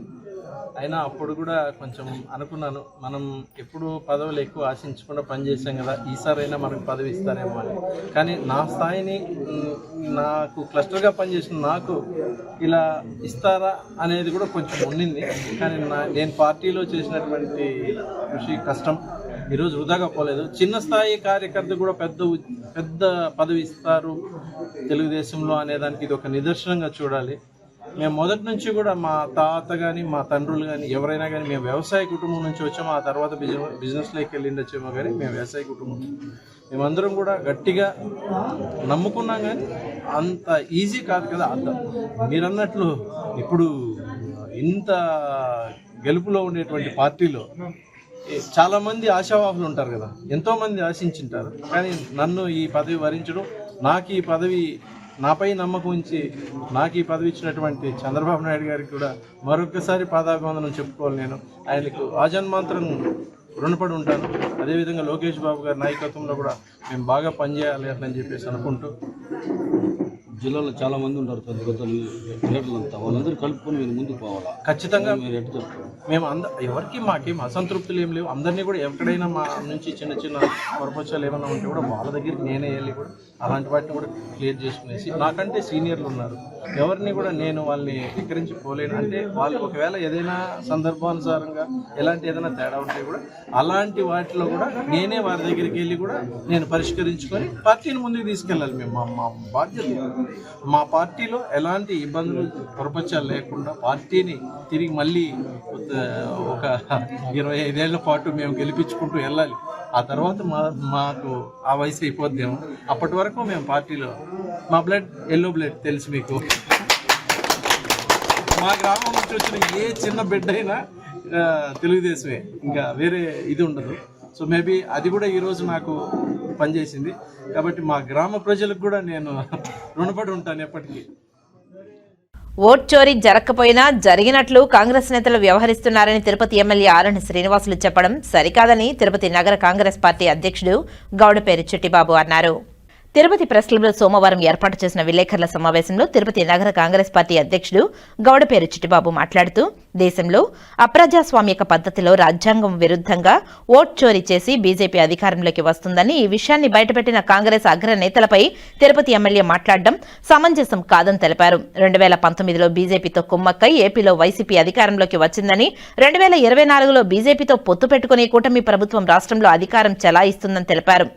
అయినా అప్పుడు కూడా కొంచెం అనుకున్నాను, మనం ఎప్పుడు పదవులు ఎక్కువ ఆశించకుండా పనిచేసాం కదా, ఈసారైనా మనకు పదవి ఇస్తారేమో అని. కానీ నా స్థాయిని, నాకు క్లస్టర్గా పనిచేసిన నాకు ఇలా ఇస్తారా అనేది కూడా కొంచెం ఉండింది. కానీ నేను పార్టీలో చేసినటువంటి కృషి, కష్టం ఈరోజు వృధాగా పోలేదు. చిన్న స్థాయి కార్యకర్త కూడా పెద్ద పదవి ఇస్తారు తెలుగుదేశంలో అనేదానికి ఇది ఒక నిదర్శనంగా చూడాలి. మేము మొదటి నుంచి కూడా మా తాత కానీ, మా తండ్రులు కానీ, ఎవరైనా కానీ మేము వ్యవసాయ కుటుంబం నుంచి వచ్చాము. ఆ తర్వాత బిజినెస్లోకి వెళ్ళిండొచ్చేమో, కానీ మేము వ్యవసాయ కుటుంబం. మేమందరం కూడా గట్టిగా నమ్ముకున్నాం, కానీ అంత ఈజీ కాదు కదా. మీరన్నట్లు ఇప్పుడు ఇంత గెలుపులో ఉండేటువంటి పార్టీలో చాలామంది ఆశావాహులు ఉంటారు కదా, ఎంతోమంది ఆశించుంటారు. కానీ నన్ను ఈ పదవి వరించడం, నాకు ఈ పదవి, నాపై నమ్మకం ఉంచి నాకు ఈ పదవి ఇచ్చినటువంటి చంద్రబాబు నాయుడు గారికి కూడా మరొకసారి పాదాభివందనం చెప్పుకోవాలి. నేను ఆయనకు ఆజన్మాంతరం రుణపడి ఉంటాను. అదేవిధంగా లోకేష్ బాబు గారి నాయకత్వంలో కూడా మేము బాగా పనిచేయాలి అని చెప్పేసి అనుకుంటూ, జిల్లాలో చాలా మంది ఉంటారు, పెద్ద పెద్ద లీడర్లంతా, వాళ్ళందరూ కలుపుకొని మీరు ముందుకు పోవాలా. ఖచ్చితంగా మీరు ఎట్లా చెప్తారు? మేము ఎవరికి మాకేం అసంతృప్తులు ఏం లేవు. అందరినీ కూడా ఎక్కడైనా మా నుంచి చిన్న చిన్న పొరపక్షాలు ఏమైనా ఉంటే కూడా వాళ్ళ దగ్గరికి నేనే వెళ్ళి కూడా అలాంటి వాటిని కూడా క్లియర్ చేసుకునేసి, నాకంటే సీనియర్లు ఉన్నారు, ఎవరిని కూడా నేను వాళ్ళని ధిక్కరించి పోలేను. అంటే వాళ్ళు ఒకవేళ ఏదైనా సందర్భానుసారంగా ఏదైనా తేడా ఉంటే కూడా అలాంటి వాటిలో కూడా నేనే వారి దగ్గరికి వెళ్ళి కూడా నేను పరిష్కరించుకొని పార్టీని ముందుకు తీసుకెళ్ళాలి. మేము మా బాధ్యత. మా పార్టీలో ఎలాంటి ఇబ్బందులు, పొరపక్షాలు లేకుండా పార్టీని తిరిగి మళ్ళీ ఒక 25 ఏళ్ల పాటు మేము గెలిపించుకుంటూ వెళ్ళాలి. ఆ తర్వాత మాకు ఆ వయసు అయిపోద్దేమో, అప్పటి వరకు మేము పార్టీలో, మా బ్లడ్ ఎల్లో బ్లడ్ తెలుసు మీకు, మా గ్రామం నుంచి వచ్చిన ఏ చిన్న బిడ్డ అయినా తెలుగుదేశమే, ఇంకా వేరే ఇది ఉండదు. సో మేబీ అది కూడా ఈరోజు నాకు పనిచేసింది. కాబట్టి మా గ్రామ ప్రజలకు కూడా నేను రుణపడి ఉంటాను ఎప్పటికీ. ఓట్ చోరీ జరగకపోయినా జరిగినట్లు కాంగ్రెస్ నేతలు వ్యవహరిస్తున్నారని తిరుపతి ఎమ్మెల్యే ఆరణి శ్రీనివాసులు చెప్పడం సరికాదని తిరుపతి నగర కాంగ్రెస్ పార్టీ అధ్యక్షుడు గౌడపేరు చిట్టిబాబు అన్నారు. తిరుపతి ప్రెస్ క్లబ్లో సోమవారం ఏర్పాటు చేసిన విలేకరుల సమావేశంలో తిరుపతి నగర కాంగ్రెస్ పార్టీ అధ్యక్షుడు గౌడపేరు చిట్టిబాబు మాట్లాడుతూ, దేశంలో అప్రజాస్వామిక పద్ధతిలో రాజ్యాంగం విరుద్ధంగా ఓట్ చోరీ చేసి బీజేపీ అధికారంలోకి వస్తుందని, ఈ విషయాన్ని బయటపెట్టిన కాంగ్రెస్ అగ్రనేతలపై తిరుపతి ఎమ్మెల్యే మాట్లాడడం సమంజసం కాదని తెలిపారు. 2019లో బీజేపీతో కుమ్మక్కై ఏపీలో వైసీపీ అధికారంలోకి వచ్చిందని, 2024లో బీజేపీతో పొత్తు పెట్టుకుని కూటమి ప్రభుత్వం రాష్ట్రంలో అధికారం చెలాయిస్తుందని తెలిపారు.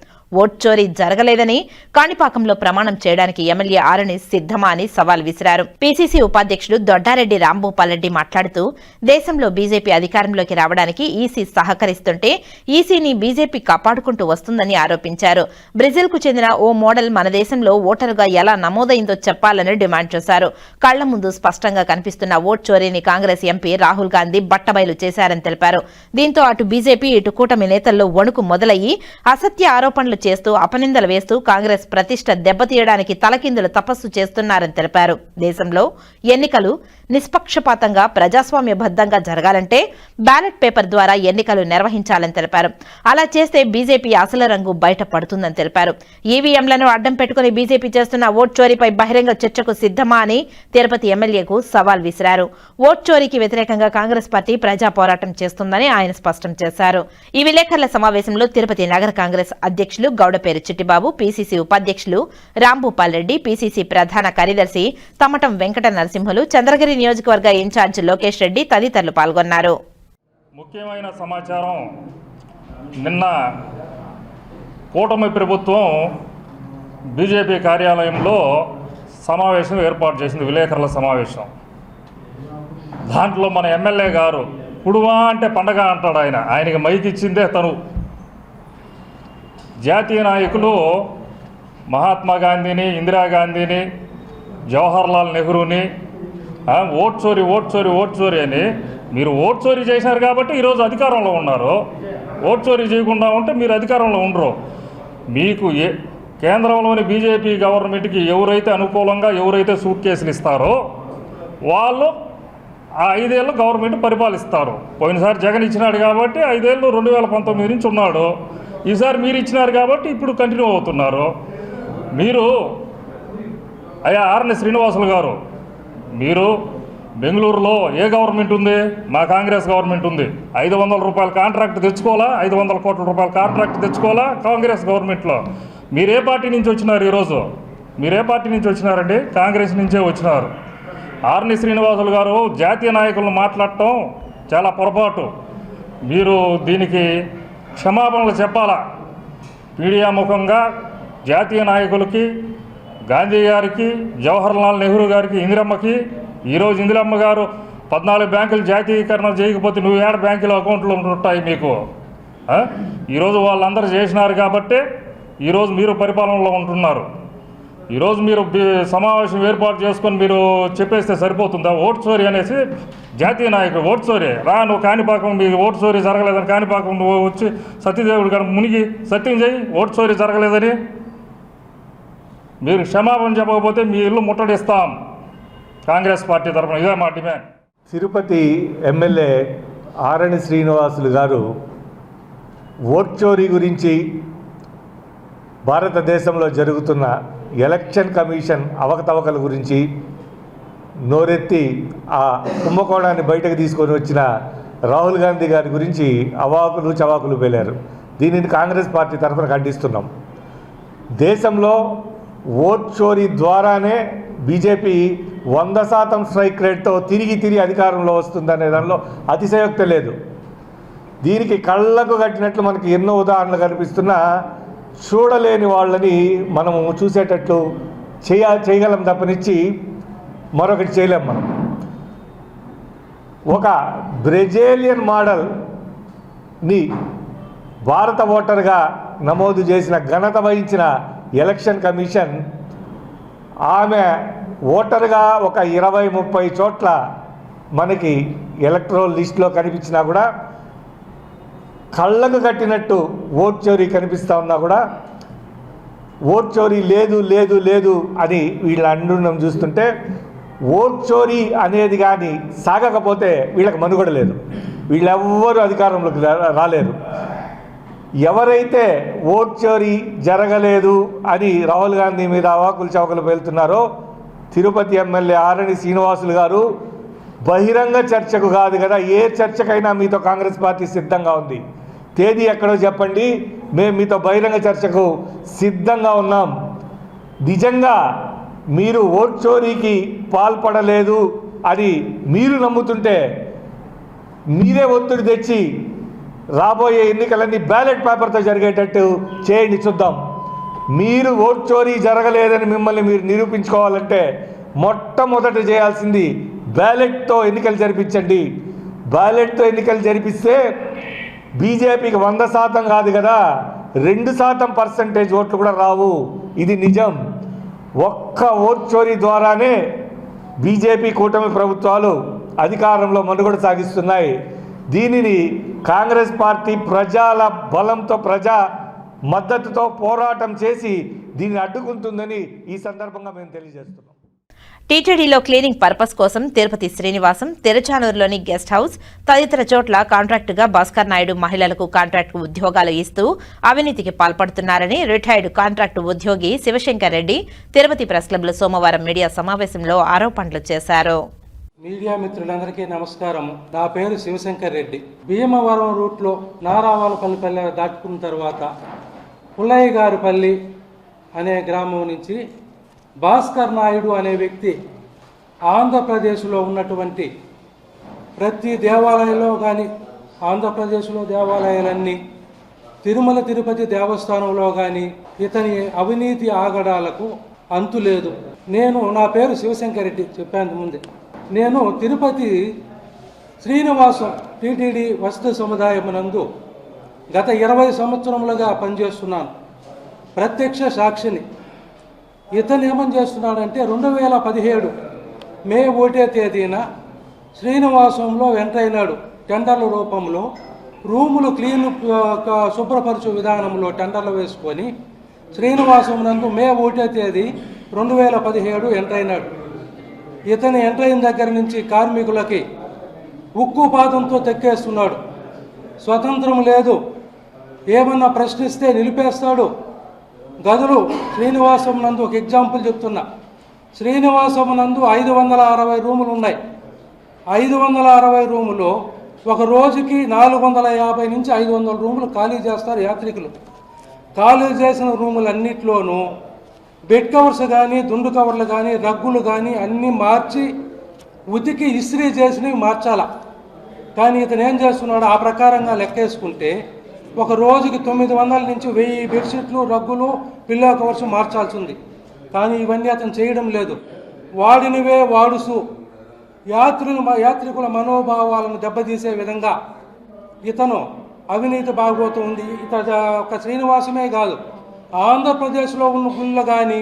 ఓట్ చోరీ జరగలేదని కాణిపాకంలో ప్రమాణం చేయడానికి ఎమ్మెల్యే ఆరణి సిద్ధమా అని సవాల్ విసిరారు. పీసీసీ ఉపాధ్యక్షుడు దొడ్డారెడ్డి రాంభూపాల్రెడ్డి మాట్లాడుతూ, దేశంలో బీజేపీ అధికారంలోకి రావడానికి ఈసీ సహకరిస్తుంటే ఈసీని బీజేపీ కాపాడుకుంటూ వస్తుందని ఆరోపించారు. బ్రెజిల్కు చెందిన ఓ మోడల్ మన దేశంలో ఓటరుగా ఎలా నమోదైందో చెప్పాలని డిమాండ్ చేశారు. కళ్ల ముందు స్పష్టంగా కనిపిస్తున్న ఓట్ చోరీని కాంగ్రెస్ ఎంపీ రాహుల్ గాంధీ బట్టబయలు చేశారని తెలిపారు. దీంతో అటు బీజేపీ ఇటు కూటమి నేతల్లో వణుకు మొదలయ్యి అసత్య ఆరోపణలు చేస్తూ అపనిందలు వేస్తూ కాంగ్రెస్ ప్రతిష్ట దెబ్బతీయడానికి తలకిందులు తపస్సు చేస్తున్నారని తెలిపారు. దేశంలో ఎన్నికలు నిష్పక్షపాతంగా ప్రజాస్వామ్యబద్ధంగా జరగాలంటే బ్యాలెట్ పేపర్ ద్వారా ఎన్నికలు నిర్వహించాలని తెలిపారు. అలా చేస్తే బీజేపీ అసలు రంగు బయటపడుతుందని తెలిపారు. ఈవీఎంలను అడ్డం పెట్టుకుని బీజేపీ చేస్తున్న ఓట్ చోరీపై బహిరంగ చర్చకు సిద్ధమా అని తిరుపతి ఎమ్మెల్యేకు సవాల్ విసిరారు. ఓట్ చోరీకి వ్యతిరేకంగా కాంగ్రెస్ పార్టీ ప్రజా పోరాటం చేస్తుందని ఆయన స్పష్టం చేశారు. ఈ విలేకరుల సమావేశంలో తిరుపతి నగర కాంగ్రెస్ అధ్యక్షులు గౌడపేరు చిట్టిబాబు, పీసీసీ ఉపాధ్యక్షులు రాంభూపాల్రెడ్డి, పీసీసీ ప్రధాన కార్యదర్శి తమటం వెంకట నరసింహులు, చంద్రగిరి నియోజకవర్గ ఇన్ఛార్జ్ లోకేష్ రెడ్డి తదితరులు పాల్గొన్నారు. ముఖ్యమైన సమాచారం, నిన్న కూటమి ప్రభుత్వం బీజేపీ కార్యాలయంలో సమావేశం ఏర్పాటు చేసింది, విలేకరుల సమావేశం. దాంట్లో మన ఎమ్మెల్యే గారు కుడువా అంటే పండగ అంటాడు. ఆయనకి మైక్ ఇచ్చిందే తను. జాతీయ నాయకులు మహాత్మా గాంధీని, ఇందిరాగాంధీని, జవహర్లాల్ నెహ్రూని ఓట్ చోరీ అని మీరు ఓట్ చోరీ చేశారు కాబట్టి ఈరోజు అధికారంలో ఉన్నారు. ఓట్ చోరీ చేయకుండా ఉంటే మీరు అధికారంలో ఉండరు. మీకు కేంద్రంలోని బీజేపీ గవర్నమెంట్కి ఎవరైతే అనుకూలంగా ఎవరైతే సూట్ కేసులు ఇస్తారో వాళ్ళు ఆ 5 ఏళ్ళు గవర్నమెంట్ పరిపాలిస్తారు. పోయినసారి జగన్ ఇచ్చినాడు కాబట్టి 5 ఏళ్ళు 2019 నుంచి ఉన్నాడు. ఈసారి మీరు ఇచ్చినారు కాబట్టి ఇప్పుడు కంటిన్యూ అవుతున్నారు. మీరు అయ్యా ఆర్ఎన్ శ్రీనివాసులు గారు, మీరు బెంగళూరులో ఏ గవర్నమెంట్ ఉంది? మా కాంగ్రెస్ గవర్నమెంట్ ఉంది. 500 రూపాయల కాంట్రాక్ట్ తెచ్చుకోవాలా, 500 కోట్ల రూపాయల కాంట్రాక్ట్ తెచ్చుకోవాలా కాంగ్రెస్ గవర్నమెంట్లో. మీరే పార్టీ నుంచి వచ్చినారు? ఈరోజు మీరే పార్టీ నుంచి వచ్చినారండి? కాంగ్రెస్ నుంచే వచ్చినారు. ఆర్ఎన్ శ్రీనివాసులు గారు జాతీయ నాయకులను మాట్లాడటం చాలా పొరపాటు. మీరు దీనికి క్షమాపణలు చెప్పాలా. మీడియా ముఖంగా జాతీయ నాయకులకి, గాంధీ గారికి, జవహర్లాల్ నెహ్రూ గారికి, ఇందిరమ్మకి, ఈరోజు ఇందిరమ్మ గారు 14 బ్యాంకులు జాతీయకరణ చేయకపోతే నువ్వు 7 బ్యాంకుల అకౌంట్లు ఉంటాయి మీకు. ఈరోజు వాళ్ళందరూ చేసినారు కాబట్టి ఈరోజు మీరు పరిపాలనలో ఉంటున్నారు. ఈరోజు మీరు సమావేశం ఏర్పాటు చేసుకొని మీరు చెప్పేస్తే సరిపోతుందా? ఓట్ చోరీ అనేసి జాతీయ నాయకుడు ఓట్ చోరీ నువ్వు కాణిపాకం మీకు ఓట్ చోరీ జరగలేదని కాణిపాకం నువ్వు వచ్చి సత్యదేవుడు గారు మునిగి సత్యం చేయి ఓట్ చోరీ జరగలేదని. మీరు క్షమాపణ చెప్పకపోతే మీ ఇల్లు ముట్టడిస్తాం కాంగ్రెస్ పార్టీ తరఫున. ఇదే మా demand. Tirupati MLA RN Srinivasulu గారు ఓట్ చోరీ గురించి, భారతదేశంలో జరుగుతున్న ఎలక్షన్ కమిషన్ అవకతవకల గురించి నోరెత్తి ఆ కుంభకోణాన్ని బయటకు తీసుకొని వచ్చిన రాహుల్ గాంధీ గారి గురించి అవాకులు చవాకులు పేలారు. దీనిని కాంగ్రెస్ పార్టీ తరఫున ఖండిస్తున్నాం. దేశంలో ఓట్ చోరీ ద్వారానే బీజేపీ 100% స్ట్రైక్ రేట్తో తిరిగి అధికారంలో వస్తుందనే దానిలో అతిశయోక్తి లేదు. దీనికి కళ్ళకు కట్టినట్లు మనకి ఎన్నో ఉదాహరణలు కనిపిస్తున్నా చూడలేని వాళ్ళని మనము చూసేటట్లు చేయగలం తప్పనిచ్చి మరొకటి చేయలేం. మనం ఒక బ్రెజిలియన్ మోడల్ని భారత ఓటర్గా నమోదు చేసిన ఘనత వహించిన ఎలక్షన్ కమిషన్ ఆమె ఓటర్గా ఒక 20-30 చోట్ల మనకి ఎలక్ట్రల్ లిస్టులో కనిపించినా కూడా కళ్ళకు కట్టినట్టు ఓట్ చోరీ కనిపిస్తూ ఉన్నా కూడా ఓట్ చోరీ లేదు అని వీళ్ళ అండుండం చూస్తుంటే ఓట్ చోరీ అనేది కానీ సాగకపోతే వీళ్ళకి మనుగడ లేదు. వీళ్ళెవ్వరూ అధికారంలోకి రాలేరు. ఎవరైతే ఓట్ చోరీ జరగలేదు అని రాహుల్ గాంధీ మీద అవాకులు చవకలు పేలుతున్నారో తిరుపతి ఎమ్మెల్యే ఆర్ఎన్ శ్రీనివాసులు గారు బహిరంగ చర్చకు కాదు కదా, ఏ చర్చకైనా మీతో కాంగ్రెస్ పార్టీ సిద్ధంగా ఉంది. తేదీ ఎక్కడో చెప్పండి, మేము మీతో బహిరంగ చర్చకు సిద్ధంగా ఉన్నాం. నిజంగా మీరు ఓట్ చోరీకి పాల్పడలేదు అని మీరు నమ్ముతుంటే మీరే ఒత్తిడి తెచ్చి రాబోయే ఎన్నికలన్నీ బ్యాలెట్ పేపర్తో జరిగేటట్టు చేయండి, చూద్దాం. మీరు ఓట్ చోరీ జరగలేదని మిమ్మల్ని మీరు నిరూపించుకోవాలంటే మొట్టమొదట చేయాల్సింది బ్యాలెట్తో ఎన్నికలు జరిపించండి. బ్యాలెట్తో ఎన్నికలు జరిపిస్తే బీజేపీకి 100% కాదు కదా, 2% ఓట్లు కూడా రావు. ఇది నిజం. ఒక్క ఓట్ చోరీ ద్వారానే బీజేపీ కూటమి ప్రభుత్వాలు అధికారంలో మనుగడ సాగిస్తున్నాయి. దీనిని కాంగ్రెస్ పార్టీ ప్రజల బలంతో, ప్రజా మద్దతుతో పోరాటం చేసి దీన్ని అడ్డుకుంటుందని ఈ సందర్భంగా మేము తెలియజేస్తున్నాం. టీటీడీలో క్లీనింగ్ పర్పస్ కోసం తిరుపతి శ్రీనివాసం, తిరుచానూరులోని గెస్ట్ హౌస్ తదితర చోట్ల కాంట్రాక్టుగా భాస్కర్ నాయుడు మహిళలకు కాంట్రాక్టు ఉద్యోగాలు ఇస్తూ అవినీతికి పాల్పడుతున్నారని రిటైర్డ్ కాంట్రాక్టు ఉద్యోగి శివశంకర్ రెడ్డి తిరుపతి ప్రెస్ క్లబ్లో సోమవారం మీడియా సమావేశంలో ఆరోపణలు చేశారు. మీడియా మిత్రులందరికీ నమస్కారం. నా పేరు శివశంకర్ రెడ్డి. భీమవరం రూట్లో నారావాలపల్లి దాటుకున్న తర్వాత పుల్లయ్య గారిపల్లి అనే గ్రామం నుంచి భాస్కర్ నాయుడు అనే వ్యక్తి ఆంధ్రప్రదేశ్లో ఉన్నటువంటి ప్రతి దేవాలయంలో కానీ, ఆంధ్రప్రదేశ్లో దేవాలయాలన్నీ తిరుమల తిరుపతి దేవస్థానంలో కానీ ఇతని అవినీతి ఆగడాలకు అంతు లేదు. నా పేరు శివశంకర్ రెడ్డి, చెప్పాను ముందే. నేను తిరుపతి శ్రీనివాసం టీటీడీ వసతి సముదాయమునందు గత 20 సంవత్సరములుగా పనిచేస్తున్నాను. ప్రత్యక్ష సాక్షిని. ఇతను ఏమని చేస్తున్నాడంటే 2017 మే 1వ తేదీన శ్రీనివాసంలో ఎంటర్ అయినాడు. టెండర్ల రూపంలో రూములు క్లీన్ శుభ్రపరచు విధానంలో టెండర్లు వేసుకొని శ్రీనివాసం నందు మే 1వ తేదీ 2017 ఎంటర్ అయినాడు. ఇతను ఎంటర్ అయిన దగ్గర నుంచి కార్మికులకి ఉక్కుపాదంతో తెక్కేస్తున్నాడు. స్వతంత్రం లేదు, ఏమన్నా ప్రశ్నిస్తే నిలిపేస్తాడు. గదులు శ్రీనివాసం నందు ఒక ఎగ్జాంపుల్ చెప్తున్నా. శ్రీనివాసం నందు 560 రూములు ఉన్నాయి. 560 రూములు ఒక రోజుకి 450 నుంచి 500 రూములు ఖాళీ చేస్తారు యాత్రికులు. ఖాళీ చేసిన రూములన్నిట్లోనూ బెడ్ కవర్స్ కానీ, దుండు కవర్లు కానీ, రగ్గులు కానీ అన్నీ మార్చి ఉతికి ఇస్త్రీ చేసినవి మార్చాల. కానీ ఇతను ఏం చేస్తున్నాడు, ఆ ప్రకారంగా లెక్కేసుకుంటే ఒక రోజుకి 900 నుంచి 1000 బెడ్షీట్లు, రగ్గులు, పిల్లో కవర్స్ మార్చాల్సింది. కానీ ఇవన్నీ అతను చేయడం లేదు. వాడినివే వాడుసు యాత్రికుల మనోభావాలను దెబ్బతీసే విధంగా ఇతను అవినీతి బాగోతూ ఉంది. ఒక శ్రీనివాసమే కాదు, ఆంధ్రప్రదేశ్లో ఉన్న గుళ్ళు కానీ,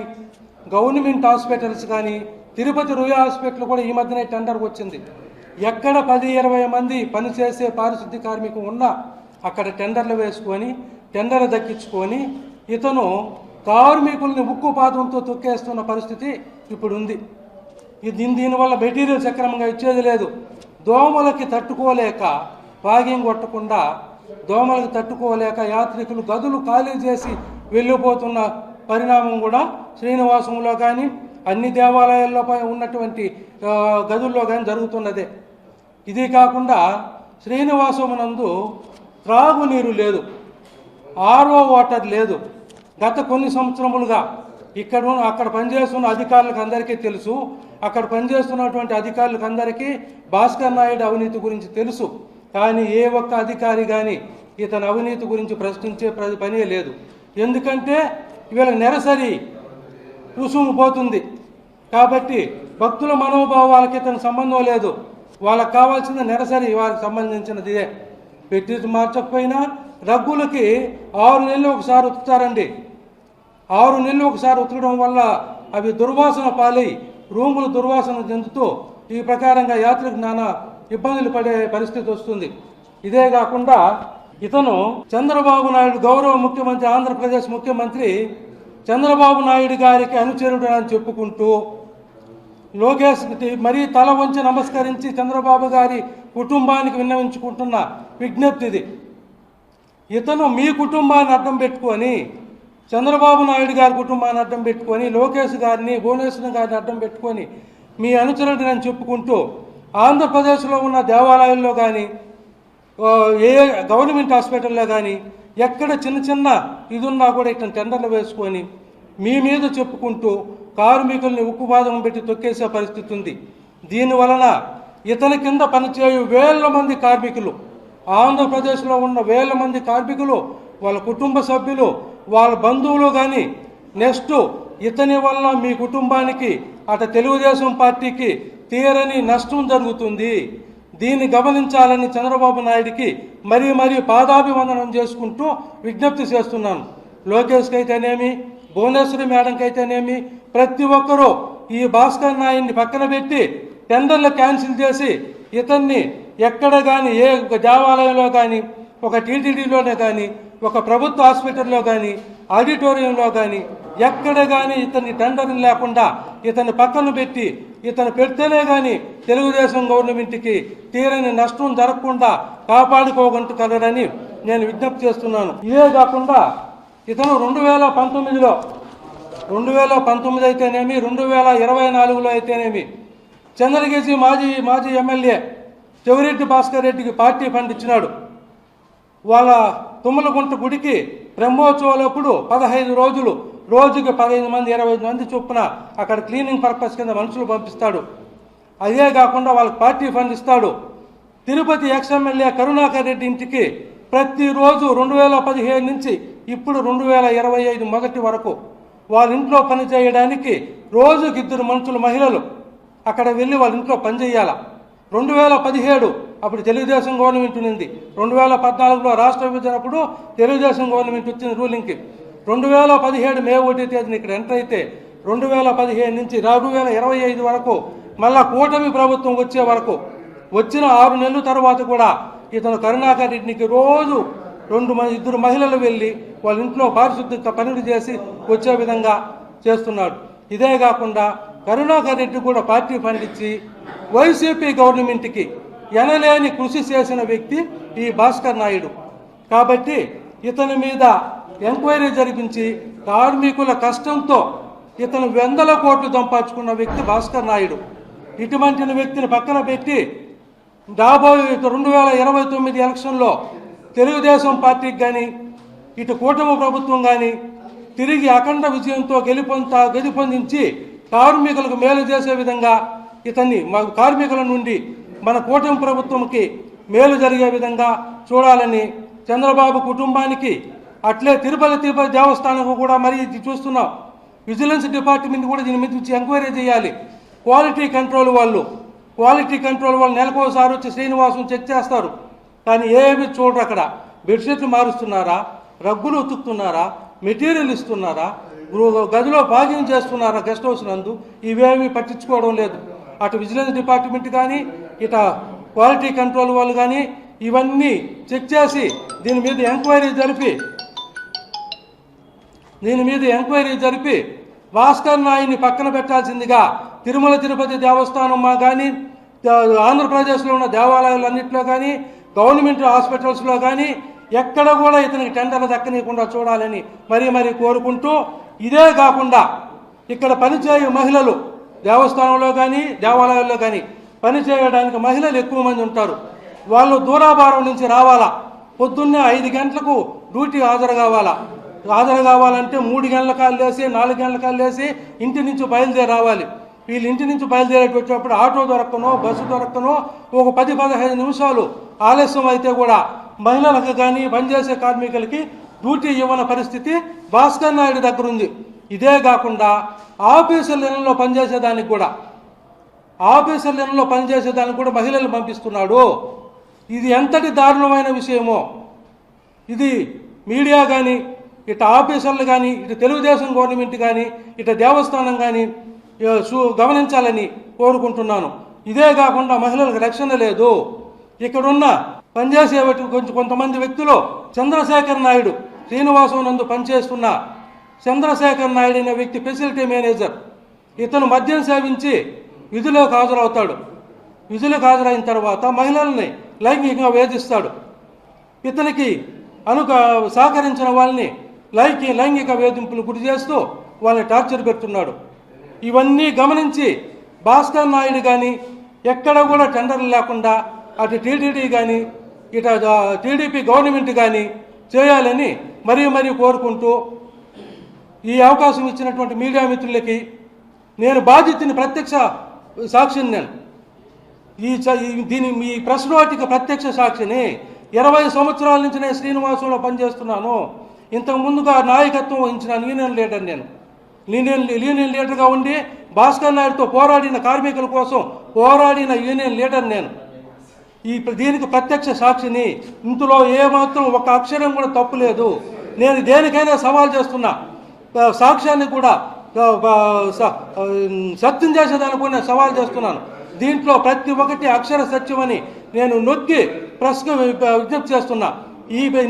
గవర్నమెంట్ హాస్పిటల్స్ కానీ, తిరుపతి రుయా హాస్పిటల్ కూడా ఈ మధ్యనే టెండర్ వచ్చింది. ఎక్కడ 10-20 మంది పనిచేసే పారిశుద్ధ్య కార్మికులు ఉన్నా అక్కడ టెండర్లు వేసుకొని టెండర్లు దక్కించుకొని ఇతను కార్మికుల్ని ఉక్కుపాదంతో తొక్కేస్తున్న పరిస్థితి ఇప్పుడు ఉంది. దీనివల్ల మెటీరియల్ సక్రమంగా ఇచ్చేది లేదు. దోమలకి తట్టుకోలేక, వాగింగ్ కొట్టకుండా దోమలకు తట్టుకోలేక యాత్రికులు గదులు ఖాళీ చేసి వెళ్ళిపోతున్న పరిణామం కూడా శ్రీనివాసంలో కానీ అన్ని దేవాలయాల్లో ఉన్నటువంటి గదుల్లో కానీ జరుగుతున్నదే. ఇది కాకుండా శ్రీనివాసమునందు త్రాగునీరు లేదు, ఆర్ఓ వాటర్ లేదు. గత కొన్ని సంవత్సరములుగా అక్కడ పనిచేస్తున్న అధికారులకు అందరికీ తెలుసు. అక్కడ పనిచేస్తున్నటువంటి అధికారులకు అందరికీ భాస్కర్ నాయుడు అవినీతి గురించి తెలుసు. కానీ ఏ ఒక్క అధికారి కానీ ఇతని అవినీతి గురించి ప్రశ్నించే పనే లేదు. ఎందుకంటే వీళ్ళకి నెరసరి రుసుము పోతుంది కాబట్టి భక్తుల మనోభావాలకి ఇతని సంబంధం లేదు. వాళ్ళకి కావాల్సిన నెరసరి వారికి సంబంధించినది. పెట్టి మార్చకపోయినా రగ్గులకి 6 నెలలు ఒకసారి ఉతుకుతారండి. 6 నెలలు ఒకసారి ఉతకడం వల్ల అవి దుర్వాసన పాలై రూములు దుర్వాసన చెందుతూ ఈ ప్రకారంగా యాత్రికు నానా ఇబ్బందులు పడే పరిస్థితి వస్తుంది. ఇదే కాకుండా ఇతను చంద్రబాబు నాయుడు గౌరవ ముఖ్యమంత్రి, ఆంధ్రప్రదేశ్ ముఖ్యమంత్రి చంద్రబాబు నాయుడు గారికి అనుచరుడు అని చెప్పుకుంటూ లోకేష్ మరీ తల వంచి నమస్కరించి చంద్రబాబు గారి కుటుంబానికి విన్నవించుకుంటున్న విజ్ఞప్తి ఇది. ఇతను మీ కుటుంబాన్ని అడ్డం పెట్టుకొని, చంద్రబాబు నాయుడు గారి కుటుంబాన్ని అడ్డం పెట్టుకొని, లోకేష్ గారిని, భువనేశ్వర్ గారిని అడ్డం పెట్టుకొని మీ అనుచరుడు అని చెప్పుకుంటూ ఆంధ్రప్రదేశ్లో ఉన్న దేవాలయాల్లో కానీ, ఏ గవర్నమెంట్ హాస్పిటల్లో కానీ ఎక్కడ చిన్న ఇది ఉన్నా కూడా ఇతను టెండర్లు వేసుకొని మీ మీద చెప్పుకుంటూ కార్మికుల్ని ఉక్కుపాదం పెట్టి తొక్కేసే పరిస్థితి ఉంది. దీనివలన ఇతని కింద పనిచేయు 1000 మంది కార్మికులు, ఆంధ్రప్రదేశ్లో ఉన్న 1000 మంది కార్మికులు, వాళ్ళ కుటుంబ సభ్యులు, వాళ్ళ బంధువులు కానీ నెక్స్ట్ ఇతని వల్ల మీ కుటుంబానికి అటు తెలుగుదేశం పార్టీకి తీరని నష్టం జరుగుతుంది. దీన్ని గమనించాలని చంద్రబాబు నాయుడికి మరీ పాదాభివందనం చేసుకుంటూ విజ్ఞప్తి చేస్తున్నాను. లోకేష్కి అయితేనేమి, భువనేశ్వరి మేడంకి అయితేనేమి, ప్రతి ఒక్కరూ ఈ భాస్కర్ నాయుడిని పక్కన పెట్టి టెండర్లు క్యాన్సిల్ చేసి ఇతన్ని ఎక్కడ కానీ, ఏ దేవాలయంలో కానీ, ఒక టీటీడీలోనే కానీ, ఒక ప్రభుత్వ హాస్పిటల్లో కానీ, ఆడిటోరియంలో కానీ ఎక్కడ కానీ ఇతన్ని టెండర్లు లేకుండా ఇతన్ని పక్కన పెట్టి ఇతను పెడితేనే కానీ తెలుగుదేశం గవర్నమెంట్కి తీరని నష్టం జరగకుండా కాపాడుకోగలరని నేను విజ్ఞప్తి చేస్తున్నాను. ఇదే కాకుండా ఇతను 2019 అయితేనేమి, 2024లో అయితేనేమి చంద్రగిరి మాజీ ఎమ్మెల్యే చెవిరెడ్డి భాస్కర్ రెడ్డికి పార్టీ ఫండ్ ఇచ్చినాడు. వాళ్ళ తుమ్మలగుంట గుడికి బ్రహ్మోత్సవాలప్పుడు 15 రోజులు రోజుకి 15 మంది 20 మంది చొప్పున అక్కడ క్లీనింగ్ పర్పస్ కింద మనుషులు పంపిస్తాడు. అదే కాకుండా వాళ్ళకి పార్టీ ఫండ్ ఇస్తాడు. తిరుపతి ఎక్స్ ఎమ్మెల్యే కరుణాకర్ రెడ్డి ఇంటికి ప్రతిరోజు 2015 నుంచి ఇప్పుడు 2025 మొదటి వరకు వాళ్ళ ఇంట్లో పని చేయడానికి రోజుకి 2 మనుషులు మహిళలు అక్కడ వెళ్ళి వాళ్ళ ఇంట్లో పని చేయాలి. 2017 అప్పుడు తెలుగుదేశం గవర్నమెంట్ ఉంది. 2014లో రాష్ట్ర విభజనప్పుడు తెలుగుదేశం గవర్నమెంట్ వచ్చిన రూలింగ్కి 2017 మే 1వ తేదీన ఇక్కడ ఎంటర్ అయితే 2015 నుంచి 2025 వరకు మళ్ళా కూటమి ప్రభుత్వం వచ్చే వరకు వచ్చిన 6 నెలల తర్వాత కూడా ఇతను కరుణాకర్ రెడ్డికి రోజు 2 మహిళలు వెళ్ళి వాళ్ళ ఇంట్లో పారిశుద్ధ్య పనులు చేసి వచ్చే విధంగా చేస్తున్నాడు. ఇదే కాకుండా కరుణాకర్ రెడ్డి కూడా పార్టీ ఫండ్ ఇచ్చి వైసీపీ గవర్నమెంట్కి ఎనలేని కృషి చేసిన వ్యక్తి ఈ భాస్కర్ నాయుడు. కాబట్టి ఇతని మీద ఎంక్వైరీ జరిపించి కార్మికుల కష్టంతో ఇతను 100 కోట్లు సంపాదించుకున్న వ్యక్తి భాస్కర్ నాయుడు. ఇటువంటి వ్యక్తిని పక్కన పెట్టి 2029 ఎలక్షన్లో తెలుగుదేశం పార్టీకి కానీ ఇటు కూటమి ప్రభుత్వం కానీ తిరిగి అఖండ విజయంతో గెలుపొందించి కార్మికులకు మేలు చేసే విధంగా ఇతన్ని కార్మికుల నుండి మన కూటమి ప్రభుత్వంకి మేలు జరిగే విధంగా చూడాలని చంద్రబాబు కుటుంబానికి అట్లే తిరుపతి దేవస్థానం కూడా మరి చూస్తున్నాం. విజిలెన్స్ డిపార్ట్మెంట్ కూడా దీని మీద ఎంక్వైరీ చేయాలి. క్వాలిటీ కంట్రోల్ వాళ్ళు నెలకోసారి వచ్చి శ్రీనివాసం చెక్ చేస్తారు, కానీ ఏమి చూడరు. అక్కడ బెడ్షీట్లు మారుస్తున్నారా, రగ్గులు ఉతుకుతున్నారా, మెటీరియల్ ఇస్తున్నారా, గదిలో భాగ్యం చేస్తున్నారా గెస్ట్ హౌస్ నందు, ఇవేమీ పట్టించుకోవడం లేదు. అటు విజిలెన్స్ డిపార్ట్మెంట్ కానీ ఇట క్వాలిటీ కంట్రోల్ వాళ్ళు కానీ ఇవన్నీ చెక్ చేసి దీని మీద ఎంక్వైరీ జరిపి భాస్కర్ నాయుడిని పక్కన పెట్టాల్సిందిగా తిరుమల తిరుపతి దేవస్థానం కానీ ఆంధ్రప్రదేశ్లో ఉన్న దేవాలయాలన్నింటిలో కానీ గవర్నమెంట్ హాస్పిటల్స్లో కానీ ఎక్కడ కూడా ఇతనికి టెండర్లు దక్కనీయకుండా చూడాలని మరీ కోరుకుంటూ, ఇదే కాకుండా ఇక్కడ పనిచేయు మహిళలు దేవస్థానంలో కానీ దేవాలయాల్లో కానీ పనిచేయడానికి మహిళలు ఎక్కువ మంది ఉంటారు. వాళ్ళు దూరాభారం నుంచి రావాలా, పొద్దున్నే 5 గంటలకు డ్యూటీ హాజరు కావాలంటే 3 గంటల కాలు లేసి 4 గంటల కాలు లేసి ఇంటి నుంచి బయలుదేరి రావాలి. వీళ్ళు ఇంటి నుంచి బయలుదేరేటప్పుడు ఆటో దొరకనో బస్సు దొరకనో ఒక 10-15 నిమిషాలు ఆలస్యం అయితే కూడా మహిళలకు కానీ పనిచేసే కార్మికులకి డ్యూటీ ఇవ్వని పరిస్థితి భాస్కర్ నాయుడు దగ్గర ఉంది. ఇదే కాకుండా ఆఫీసుల ఇళ్లలో పనిచేసేదానికి కూడా మహిళలు పంపిస్తున్నాడు. ఇది ఎంతటి దారుణమైన విషయమో ఇది మీడియా కానీ ఇటు ఆఫీసర్లు కానీ ఇటు తెలుగుదేశం గవర్నమెంట్ కానీ ఇటు దేవస్థానం కానీ గమనించాలని కోరుకుంటున్నాను. ఇదే కాకుండా మహిళలకు రక్షణ లేదు. ఇక్కడున్న పనిచేసే కొంతమంది వ్యక్తులు చంద్రశేఖర్ నాయుడు శ్రీనివాసం నందు పనిచేస్తున్న చంద్రశేఖర్ నాయుడు అనే వ్యక్తి ఫెసిలిటీ మేనేజర్. ఇతను మద్యం సేవించి విధులకు హాజరవుతాడు. విధులకు హాజరైన తర్వాత మహిళల్ని లైంగికంగా వేధిస్తాడు. ఇతనికి సహకరించిన వాళ్ళని లైంగిక వేధింపులు గురి చేస్తూ వాళ్ళని టార్చర్ పెడుతున్నాడు. ఇవన్నీ గమనించి భాస్కర్ నాయుడు కానీ ఎక్కడ కూడా టెండర్లు లేకుండా అటు టీటీడీ కానీ ఇటు టీడీపీ గవర్నమెంట్ కానీ చేయాలని మరీ కోరుకుంటూ, ఈ అవకాశం ఇచ్చినటువంటి మీడియా మిత్రులకి నేను బాధ్యతని ప్రత్యక్ష సాక్షిని. నేను ఈ ప్రెస్ నోటికి ప్రత్యక్ష సాక్షిని. 20 సంవత్సరాల నుంచి నేను శ్రీనివాసంలో పనిచేస్తున్నాను. ఇంతకు ముందుగా నాయకత్వం వహించిన యూనియన్ లీడర్ నేను. యూనియన్ లీడర్గా ఉండి భాస్కర్ నాయుడుతో పోరాడిన కార్మికుల కోసం పోరాడిన యూనియన్ లీడర్ నేను. దీనికి ప్రత్యక్ష సాక్షిని. ఇందులో ఏమాత్రం ఒక అక్షరం కూడా తప్పు లేదు. నేను దేనికైనా సవాల్ చేస్తున్నా. సాక్ష్యాన్ని కూడా సత్యం చేసేదాన్ని కూడా నేను సవాల్ చేస్తున్నాను. దీంట్లో ప్రతి ఒక్కటి అక్షర సత్యమని నేను నొక్కి ప్రెస్కు విజ్ఞప్తి చేస్తున్నా.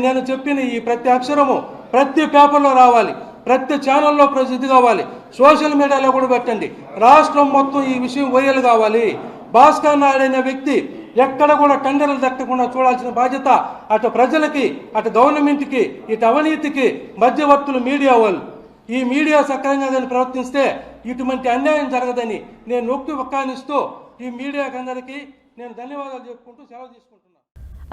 నేను చెప్పిన ఈ ప్రతి అక్షరము ప్రతి పేపర్లో రావాలి, ప్రతి ఛానల్లో ప్రసిద్ధి కావాలి, సోషల్ మీడియాలో కూడా పెట్టండి. రాష్ట్రం మొత్తం ఈ విషయం వైరల్ కావాలి. భాస్కర్ నాయుడు అనే వ్యక్తి ఎక్కడ కూడా టెండర్లు దక్కకుండా చూడాల్సిన బాధ్యత అటు ప్రజలకి, అటు గవర్నమెంట్కి, ఇటు అవినీతికి మధ్యవర్తులు మీడియా వాళ్ళు. ఈ మీడియా సక్రమంగా కానీ ప్రవర్తిస్తే ఇటువంటి అన్యాయం జరగదని నేను నొక్కి వక్కానిస్తూ ఈ మీడియాకి అందరికీ నేను ధన్యవాదాలు చెప్పుకుంటూ సెలవు తీసుకుంటున్నాను.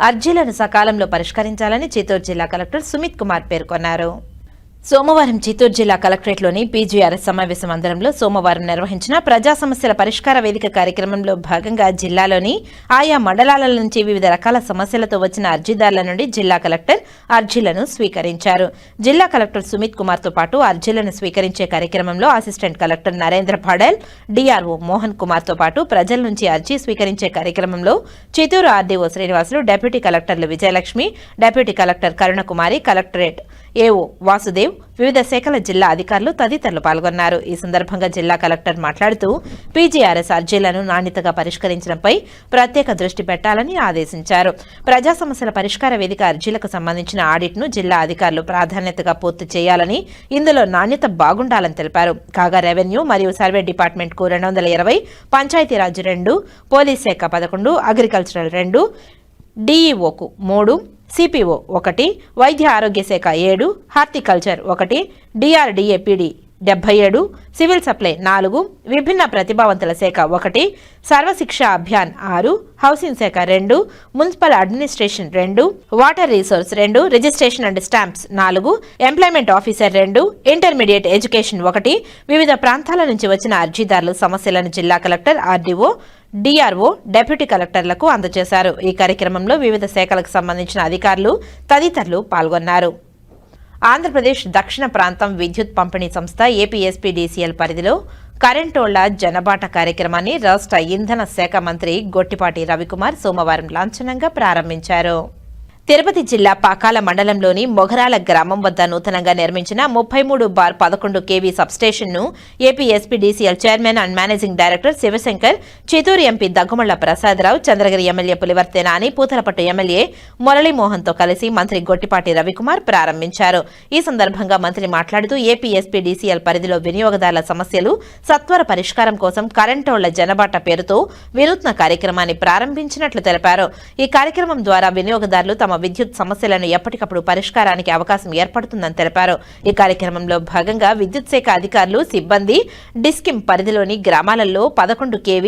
అర్జీలను సకాలంలో పరిష్కరించాలని చిత్తూరు జిల్లా కలెక్టర్ సుమిత్ కుమార్ పేర్కొన్నారు. సోమవారం చిత్తూరు జిల్లా కలెక్టరేట్లోని పీజీఆర్ఎస్ సమావేశ మందిరంలో సోమవారం నిర్వహించిన ప్రజా సమస్యల పరిష్కార వేదిక కార్యక్రమంలో భాగంగా జిల్లాలోని ఆయా మండలాల నుంచి వివిధ రకాల సమస్యలతో వచ్చిన అర్జీదారుల నుండి జిల్లా కలెక్టర్ అర్జీలను స్వీకరించారు. జిల్లా కలెక్టర్ సుమిత్ కుమార్తో పాటు అర్జీలను స్వీకరించే కార్యక్రమంలో assistant collector Narendra Padel, DRO Mohan కుమార్తో పాటు ప్రజల నుంచి అర్జీ స్వీకరించే కార్యక్రమంలో చిత్తూరు ఆర్డీఓ శ్రీనివాసులు, డిప్యూటీ కలెక్టర్లు Vijayalakshmi, deputy collector Karunakumari, collectorate AO Vasudev, వివిధ శాఖల జిల్లా అధికారులు తదితరులు పాల్గొన్నారు. ఈ సందర్భంగా జిల్లా కలెక్టర్ మాట్లాడుతూ పీజీఆర్ఎస్ అర్జీలను నాణ్యతగా పరిష్కరించడంపై ప్రత్యేక దృష్టి పెట్టాలని ఆదేశించారు. ప్రజా సమస్యల పరిష్కార వేదిక అర్జీలకు సంబంధించిన ఆడిట్ను జిల్లా అధికారులు ప్రాధాన్యతగా పూర్తి చేయాలని, ఇందులో నాణ్యత బాగుండాలని తెలిపారు. కాగా రెవెన్యూ మరియు సర్వే డిపార్ట్మెంట్కు 220, పంచాయతీరాజ్ 2, పోలీస్ శాఖ 11, అగ్రికల్చరల్ 2, డీఈఓకు 3, సిపిఓ 1, వైద్య ఆరోగ్య శాఖ 7, హార్టికల్చర్ 1, డిఆర్డీఏపీడీ 77, సివిల్ సప్లై 4, విభిన్న ప్రతిభావంతుల శాఖ 1, సర్వశిక్ష అభియాన్ 6, హౌసింగ్ శాఖ 2, municipal administration 2, water resource 2, registration and stamps 4, employment officer 2, intermediate education 1. వివిధ ప్రాంతాల నుంచి వచ్చిన అర్జీదారులు సమస్యలను జిల్లా కలెక్టర్, ఆర్డీఓ, డిఆర్ఓ, డిప్యూటీ కలెక్టర్లకు అందజేశారు. ఈ కార్యక్రమంలో వివిధ శాఖలకు సంబంధించిన అధికారులు తదితరులు పాల్గొన్నారు. ఆంధ్రప్రదేశ్ దక్షిణ ప్రాంతం విద్యుత్ పంపిణీ సంస్థ ఏపీఎస్పీడీసీఎల్ పరిధిలో కరెంటోళ్ల జనబాట కార్యక్రమాన్ని రాష్ట్ర ఇంధన శాఖ మంత్రి గొట్టిపాటి రవికుమార్ సోమవారం లాంఛనంగా ప్రారంభించారు. తిరుపతి జిల్లా పాకాల మండలంలోని మొగరాల గ్రామం వద్ద నూతనంగా నిర్మించిన 33/11 kV సబ్స్టేషన్ను AP SPDCL chairman and managing director Shivashankar, Chittoor MP Daggumalla Prasadarao, Chandragiri MLA Pulivarthi Nani, Puthalapattu MLA మురళీమోహన్తో కలిసి మంత్రి గొట్టిపాటి రవికుమార్ ప్రారంభించారు. ఈ సందర్భంగా మంత్రి మాట్లాడుతూ ఏపీ ఎస్పీడీసీఎల్ పరిధిలో వినియోగదారుల సమస్యలు సత్వర పరిష్కారం కోసం కరెంటోళ్ల జనబాట పేరుతో వినూత్న కార్యక్రమాన్ని ప్రారంభించినట్లు తెలిపారు. ఈ కార్యక్రమం ద్వారా వినియోగదారులు తమ విద్యుత్ సమస్యలను ఎప్పటికప్పుడు పరిష్కారానికి అవకాశం ఏర్పడుతుందని తెలిపారు. ఈ కార్యక్రమంలో భాగంగా విద్యుత్ శాఖ అధికారులు, సిబ్బంది డిస్కిం పరిధిలోని గ్రామాలలో 11 kV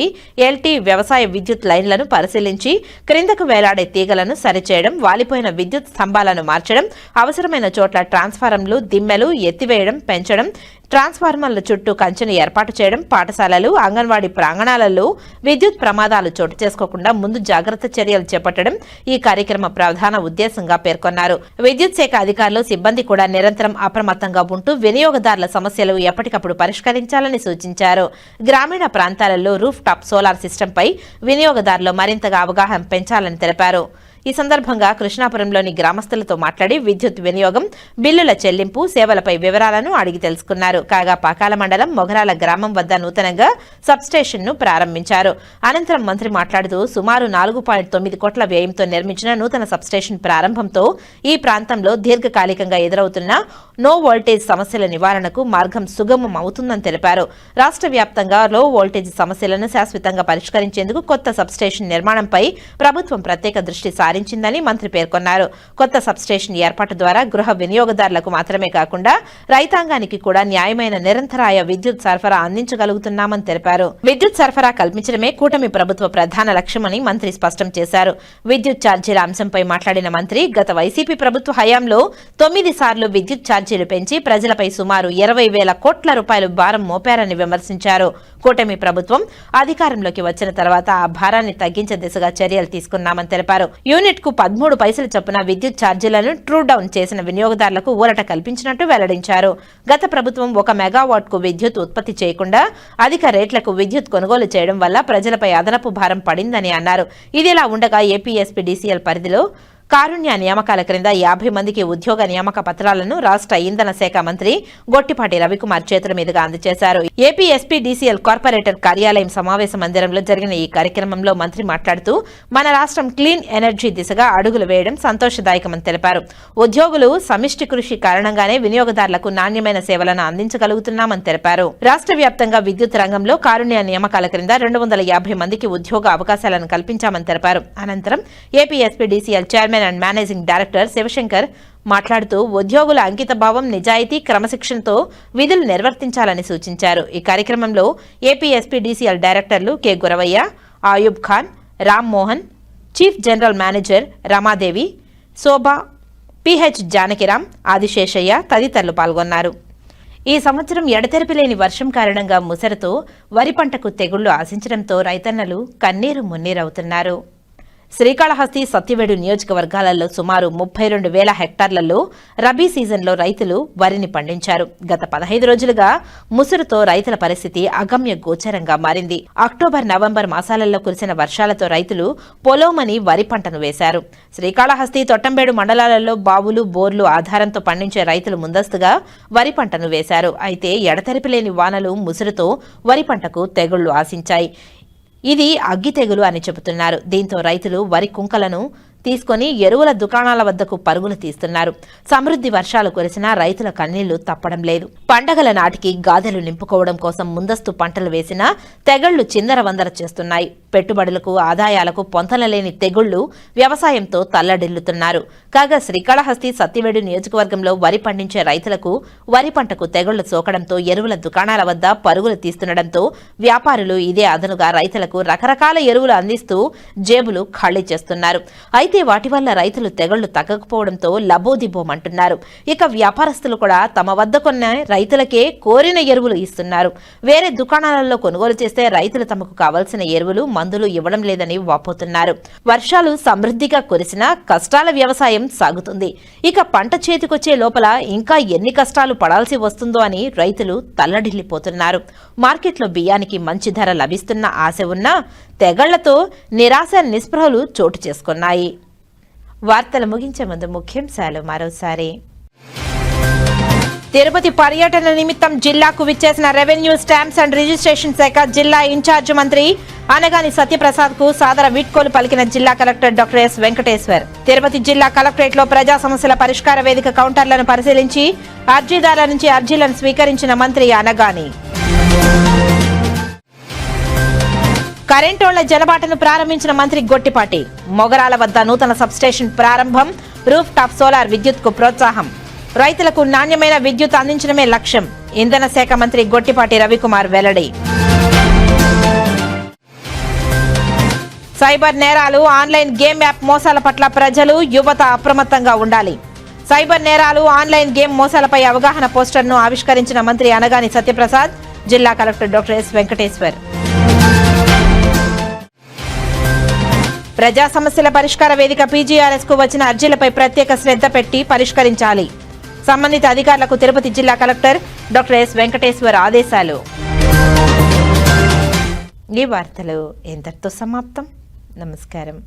ఎల్టీ వ్యవసాయ విద్యుత్ లైన్లను పరిశీలించి క్రిందకు వేలాడే తీగలను సరిచేయడం, వాలిపోయిన విద్యుత్ స్తంభాలను మార్చడం, అవసరమైన చోట్ల ట్రాన్స్ఫారంలు, దిమ్మెలు ఎత్తివేయడం, పెంచడం, ట్రాన్స్ఫార్మర్ల చుట్టూ కంచెను ఏర్పాటు చేయడం, పాఠశాలలు, అంగన్వాడీ ప్రాంగణాలలో విద్యుత్ ప్రమాదాలు చోటు చేసుకోకుండా ముందు జాగ్రత్త చర్యలు చేపట్టడం ఈ కార్యక్రమ ప్రధాన ఉద్దేశంగా పేర్కొన్నారు. విద్యుత్ శాఖ అధికారులు, సిబ్బంది కూడా నిరంతరం అప్రమత్తంగా ఉంటూ వినియోగదారుల సమస్యలు ఎప్పటికప్పుడు పరిష్కరించాలని సూచించారు. గ్రామీణ ప్రాంతాలలో రూఫ్ టాప్ సోలార్ సిస్టంపై వినియోగదారులు మరింతగా అవగాహన పెంచాలని తెలిపారు. ఈ సందర్భంగా కృష్ణాపురంలోని గ్రామస్తులతో మాట్లాడి విద్యుత్ వినియోగం, బిల్లుల చెల్లింపు, సేవలపై వివరాలను అడిగి తెలుసుకున్నారు. కాగా పాకాల మండలం మొగరాల గ్రామం వద్ద నూతనంగా సబ్స్టేషన్ను ప్రారంభించారు. అనంతరం మంత్రి మాట్లాడుతూ సుమారు 4.9 కోట్ల వ్యయంతో నిర్మించిన నూతన సబ్స్టేషన్ ప్రారంభంతో ఈ ప్రాంతంలో దీర్ఘకాలికంగా ఎదురవుతున్న నో వోల్టేజ్ సమస్యల నివారణకు మార్గం సుగమం అవుతుందని తెలిపారు. రాష్ట్ర వ్యాప్తంగా లో వోల్టేజ్ సమస్యలను శాశ్వతంగా పరిష్కరించేందుకు కొత్త సబ్స్టేషన్ నిర్మాణంపై ప్రభుత్వం ప్రత్యేక దృష్టి సారించిందని మంత్రి పేర్కొన్నారు. కొత్త సబ్స్టేషన్ ఏర్పాటు ద్వారా గృహ వినియోగదారులకు మాత్రమే కాకుండా రైతాంగానికి కూడా న్యాయమైన నిరంతరాయ విద్యుత్ సరఫరా అందించగలుగుతున్నామని తెలిపారు. విద్యుత్ సరఫరా కల్పించడమే కూటమి ప్రభుత్వ ప్రధాన లక్ష్యమని మంత్రి స్పష్టం చేశారు. విద్యుత్ ఛార్జీల అంశంపై మాట్లాడిన మంత్రి గత వైసీపీ ప్రభుత్వ హయాంలో 9 సార్లు విద్యుత్ ఛార్జీలు పెంచి ప్రజలపై సుమారు 20,000 కోట్ల రూపాయలు భారం మోపారని విమర్శించారు. కూటమి ప్రభుత్వం అధికారంలోకి వచ్చిన తర్వాత ఆ భారాన్ని తగ్గించే దిశగా చర్యలు తీసుకున్నామని తెలిపారు. యూనిట్ కు 13 పైసలు చొప్పున విద్యుత్ ఛార్జీలను ట్రూ డౌన్ చేసిన వినియోగదారులకు ఊరట కల్పించినట్టు వెల్లడించారు. గత ప్రభుత్వం 1 మెగావాట్ కు విద్యుత్ ఉత్పత్తి చేయకుండా అధిక రేట్లకు విద్యుత్ కొనుగోలు చేయడం వల్ల ప్రజలపై అదనపు భారం పడిందని అన్నారు. ఇదిలా ఉండగా ఏపీఎస్పీడీసీఎల్ పరిధిలో కారుణ్య నియామకాల క్రింద 50 మందికి ఉద్యోగ నియామక పత్రాలను రాష్ట్ర ఇంధన శాఖ మంత్రి గొట్టిపాటి రవికుమార్ చేతుల మీదుగా అందజేశారు. ఏపీ ఎస్పీడీసీఎల్ కార్పొరేటర్ కార్యాలయం సమావేశ మందిరంలో జరిగిన ఈ కార్యక్రమంలో మంత్రి మాట్లాడుతూ మన రాష్ట్రం క్లీన్ ఎనర్జీ దిశగా అడుగులు వేయడం సంతోషదాయకమని తెలిపారు. ఉద్యోగులు సమిష్టి కృషి కారణంగానే వినియోగదారులకు నాణ్యమైన సేవలను అందించగలుగుతున్నామని తెలిపారు. రాష్ట్ర వ్యాప్తంగా విద్యుత్ రంగంలో కారుణ్య నియామకాల క్రింద 250 మందికి ఉద్యోగ అవకాశాలను కల్పించామని తెలిపారు. అనంతరం AP SPDCL chairman and managing director Sivashankar మాట్లాడుతూ ఉద్యోగుల అంకితభావం, నిజాయితీ, క్రమశిక్షణతో విధులు నిర్వర్తించాలని సూచించారు. ఈ కార్యక్రమంలో ఏపీ ఎస్పీడీసీఎల్ డైరెక్టర్లు K Guravayya, Ayub Khan, Rammohan, chief general manager Ramadevi, Shobha, PH Janakiram, Adiseshayya తదితరులు పాల్గొన్నారు. ఈ సంవత్సరం ఎడతెరిపి లేని వర్షం కారణంగా ముసరతో వరి పంటకు తెగుళ్లు ఆశించడంతో రైతన్నలు కన్నీరు మున్నీరవుతున్నారు. శ్రీకాళహస్తి, సత్యవేడు నియోజకవర్గాలలో సుమారు 32,000 హెక్టార్లలో రబీ సీజన్లో రైతులు వరిని పండించారు. గత 15 రోజులుగా ముసురుతో రైతుల పరిస్థితి అగమ్య గోచరంగా మారింది. అక్టోబర్, నవంబర్ మాసాలలో కురిసిన వర్షాలతో రైతులు పొలోమని వరి పంటను వేశారు. శ్రీకాళహస్తి, తొట్టంబేడు మండలాలలో బావులు, బోర్లు ఆధారంతో పండించే రైతులు ముందస్తుగా వరి పంటను వేశారు. అయితే ఎడతెరిపి లేని వానలు ముసురుతో వరి పంటకు తెగుళ్లు ఆశించాయి. ఇది అగ్గి తెగులు అని చెబుతున్నారు. దీంతో రైతులు వరి కుంకలను తీసుకొని ఎరువుల దుకాణాల వద్దకు పరుగులు తీస్తున్నారు. సమృద్ధి వర్షాలు కురిసినా రైతుల కన్నీళ్లు తప్పడం లేదు. పండగల నాటికి గాదెలు నింపుకోవడం కోసం ముందస్తు పంటలు వేసినా తెగుళ్లు చిందరవందర చేస్తున్నాయి. పెట్టుబడులకు, ఆదాయాలకు పొంతనలేని తెగుళ్లు వ్యవసాయంతో తల్లడిల్లుతున్నారు. కాగా శ్రీకాళహస్తి, సత్యవేడు నియోజకవర్గంలో వరి పండించే రైతులకు వరి పంటకు తెగుళ్లు సోకడంతో ఎరువుల దుకాణాల వద్ద పరుగులు తీస్తుండటంతో వ్యాపారులు ఇదే అదనుగా రైతులకు రకరకాల ఎరువులు అందిస్తూ జేబులు ఖాళీ చేస్తున్నారు. అయితే వాటి వల్ల రైతులు తెగుళ్లు తగ్గకపోవడంతో లబోదిబోమంటున్నారు. ఇక వ్యాపారస్తులు కూడా తమ వద్ద కొన్న రైతులకే కోరిన ఎరువులు ఇస్తున్నారు. వేరే దుకాణాలలో కొనుగోలు చేస్తే రైతులు తమకు కావలసిన ఎరువులు, మందులు ఇవ్వడం లేదని వాపోతున్నారు. వర్షాలు సమృద్ధిగా కురిసినా కష్టాల వ్యవసాయం సాగుతుంది. ఇక పంట చేతికొచ్చే లోపల ఇంకా ఎన్ని కష్టాలు పడాల్సి వస్తుందో అని రైతులు తల్లడిల్లిపోతున్నారు. మార్కెట్లో బియ్యానికి మంచి ధర లభిస్తున్న ఆశ ఉన్నా తెగళ్లతో నిరాశ, నిస్పృహలు చోటు చేసుకున్నాయి. వార్తలు ముగించే ముందు ముఖ్యాంశాలు మరోసారి. తిరుపతి పర్యటన నిమిత్తం జిల్లాకు విచ్చేసిన రెవెన్యూ, స్టాంప్స్ అండ్ రిజిస్ట్రేషన్ శాఖ జిల్లా ఇన్ఛార్జ్ మంత్రి అనగాని సత్యప్రసాద్ కు సాదర వీడ్కోలు పలికిన జిల్లా collector doctor yes Venkateshwar. Tirupati జిల్లా కలెక్టరేట్ లో ప్రజా సమస్యల పరిష్కార వేదిక కౌంటర్లను పరిశీలించి అర్జీదారుల నుంచి అర్జీలను స్వీకరించిన మంత్రి అనగాని. కరెంటోళ్ల జలబాటను ప్రారంభించిన మంత్రి గొట్టిపాటి. మొగరాల వద్ద నూతన సబ్స్టేషన్ ప్రారంభం, రూఫ్ టాప్ సోలార్ విద్యుత్ కు ప్రోత్సాహం. రైతులకు నాణ్యమైన విద్యుత్ అందించడమే లక్ష్యం. ఇంధన శాఖ మంత్రి గొట్టిపాటి రవికుమార్ వెల్లడి. సైబర్ నేరాలు, ఆన్లైన్ గేమ్ యాప్ మోసాల పట్ల ప్రజలు, యువత అప్రమత్తంగా ఉండాలి. సైబర్ నేరాలు, ఆన్లైన్ గేమ్ మోసాలపై అవగాహన పోస్టర్ను ఆవిష్కరించిన మంత్రి అనగాని సత్యప్రసాద్. జిల్లా కలెక్టర్ డాక్టర్ ఎస్ వెంకటేశ్వర్. ప్రజా సమస్యల పరిష్కార వేదిక పీజీఆర్ఎస్ కు వచ్చిన అర్జీలపై ప్రత్యేక శ్రద్ధ పెట్టి పరిష్కరించాలి. సంబంధిత అధికారులకు తిరుపతి జిల్లా కలెక్టర్ డాక్టర్ ఎస్ వెంకటేశ్వర్ ఆదేశాలు. ఈ వార్తలు ఇంతటితో సమాప్తం. నమస్కారం.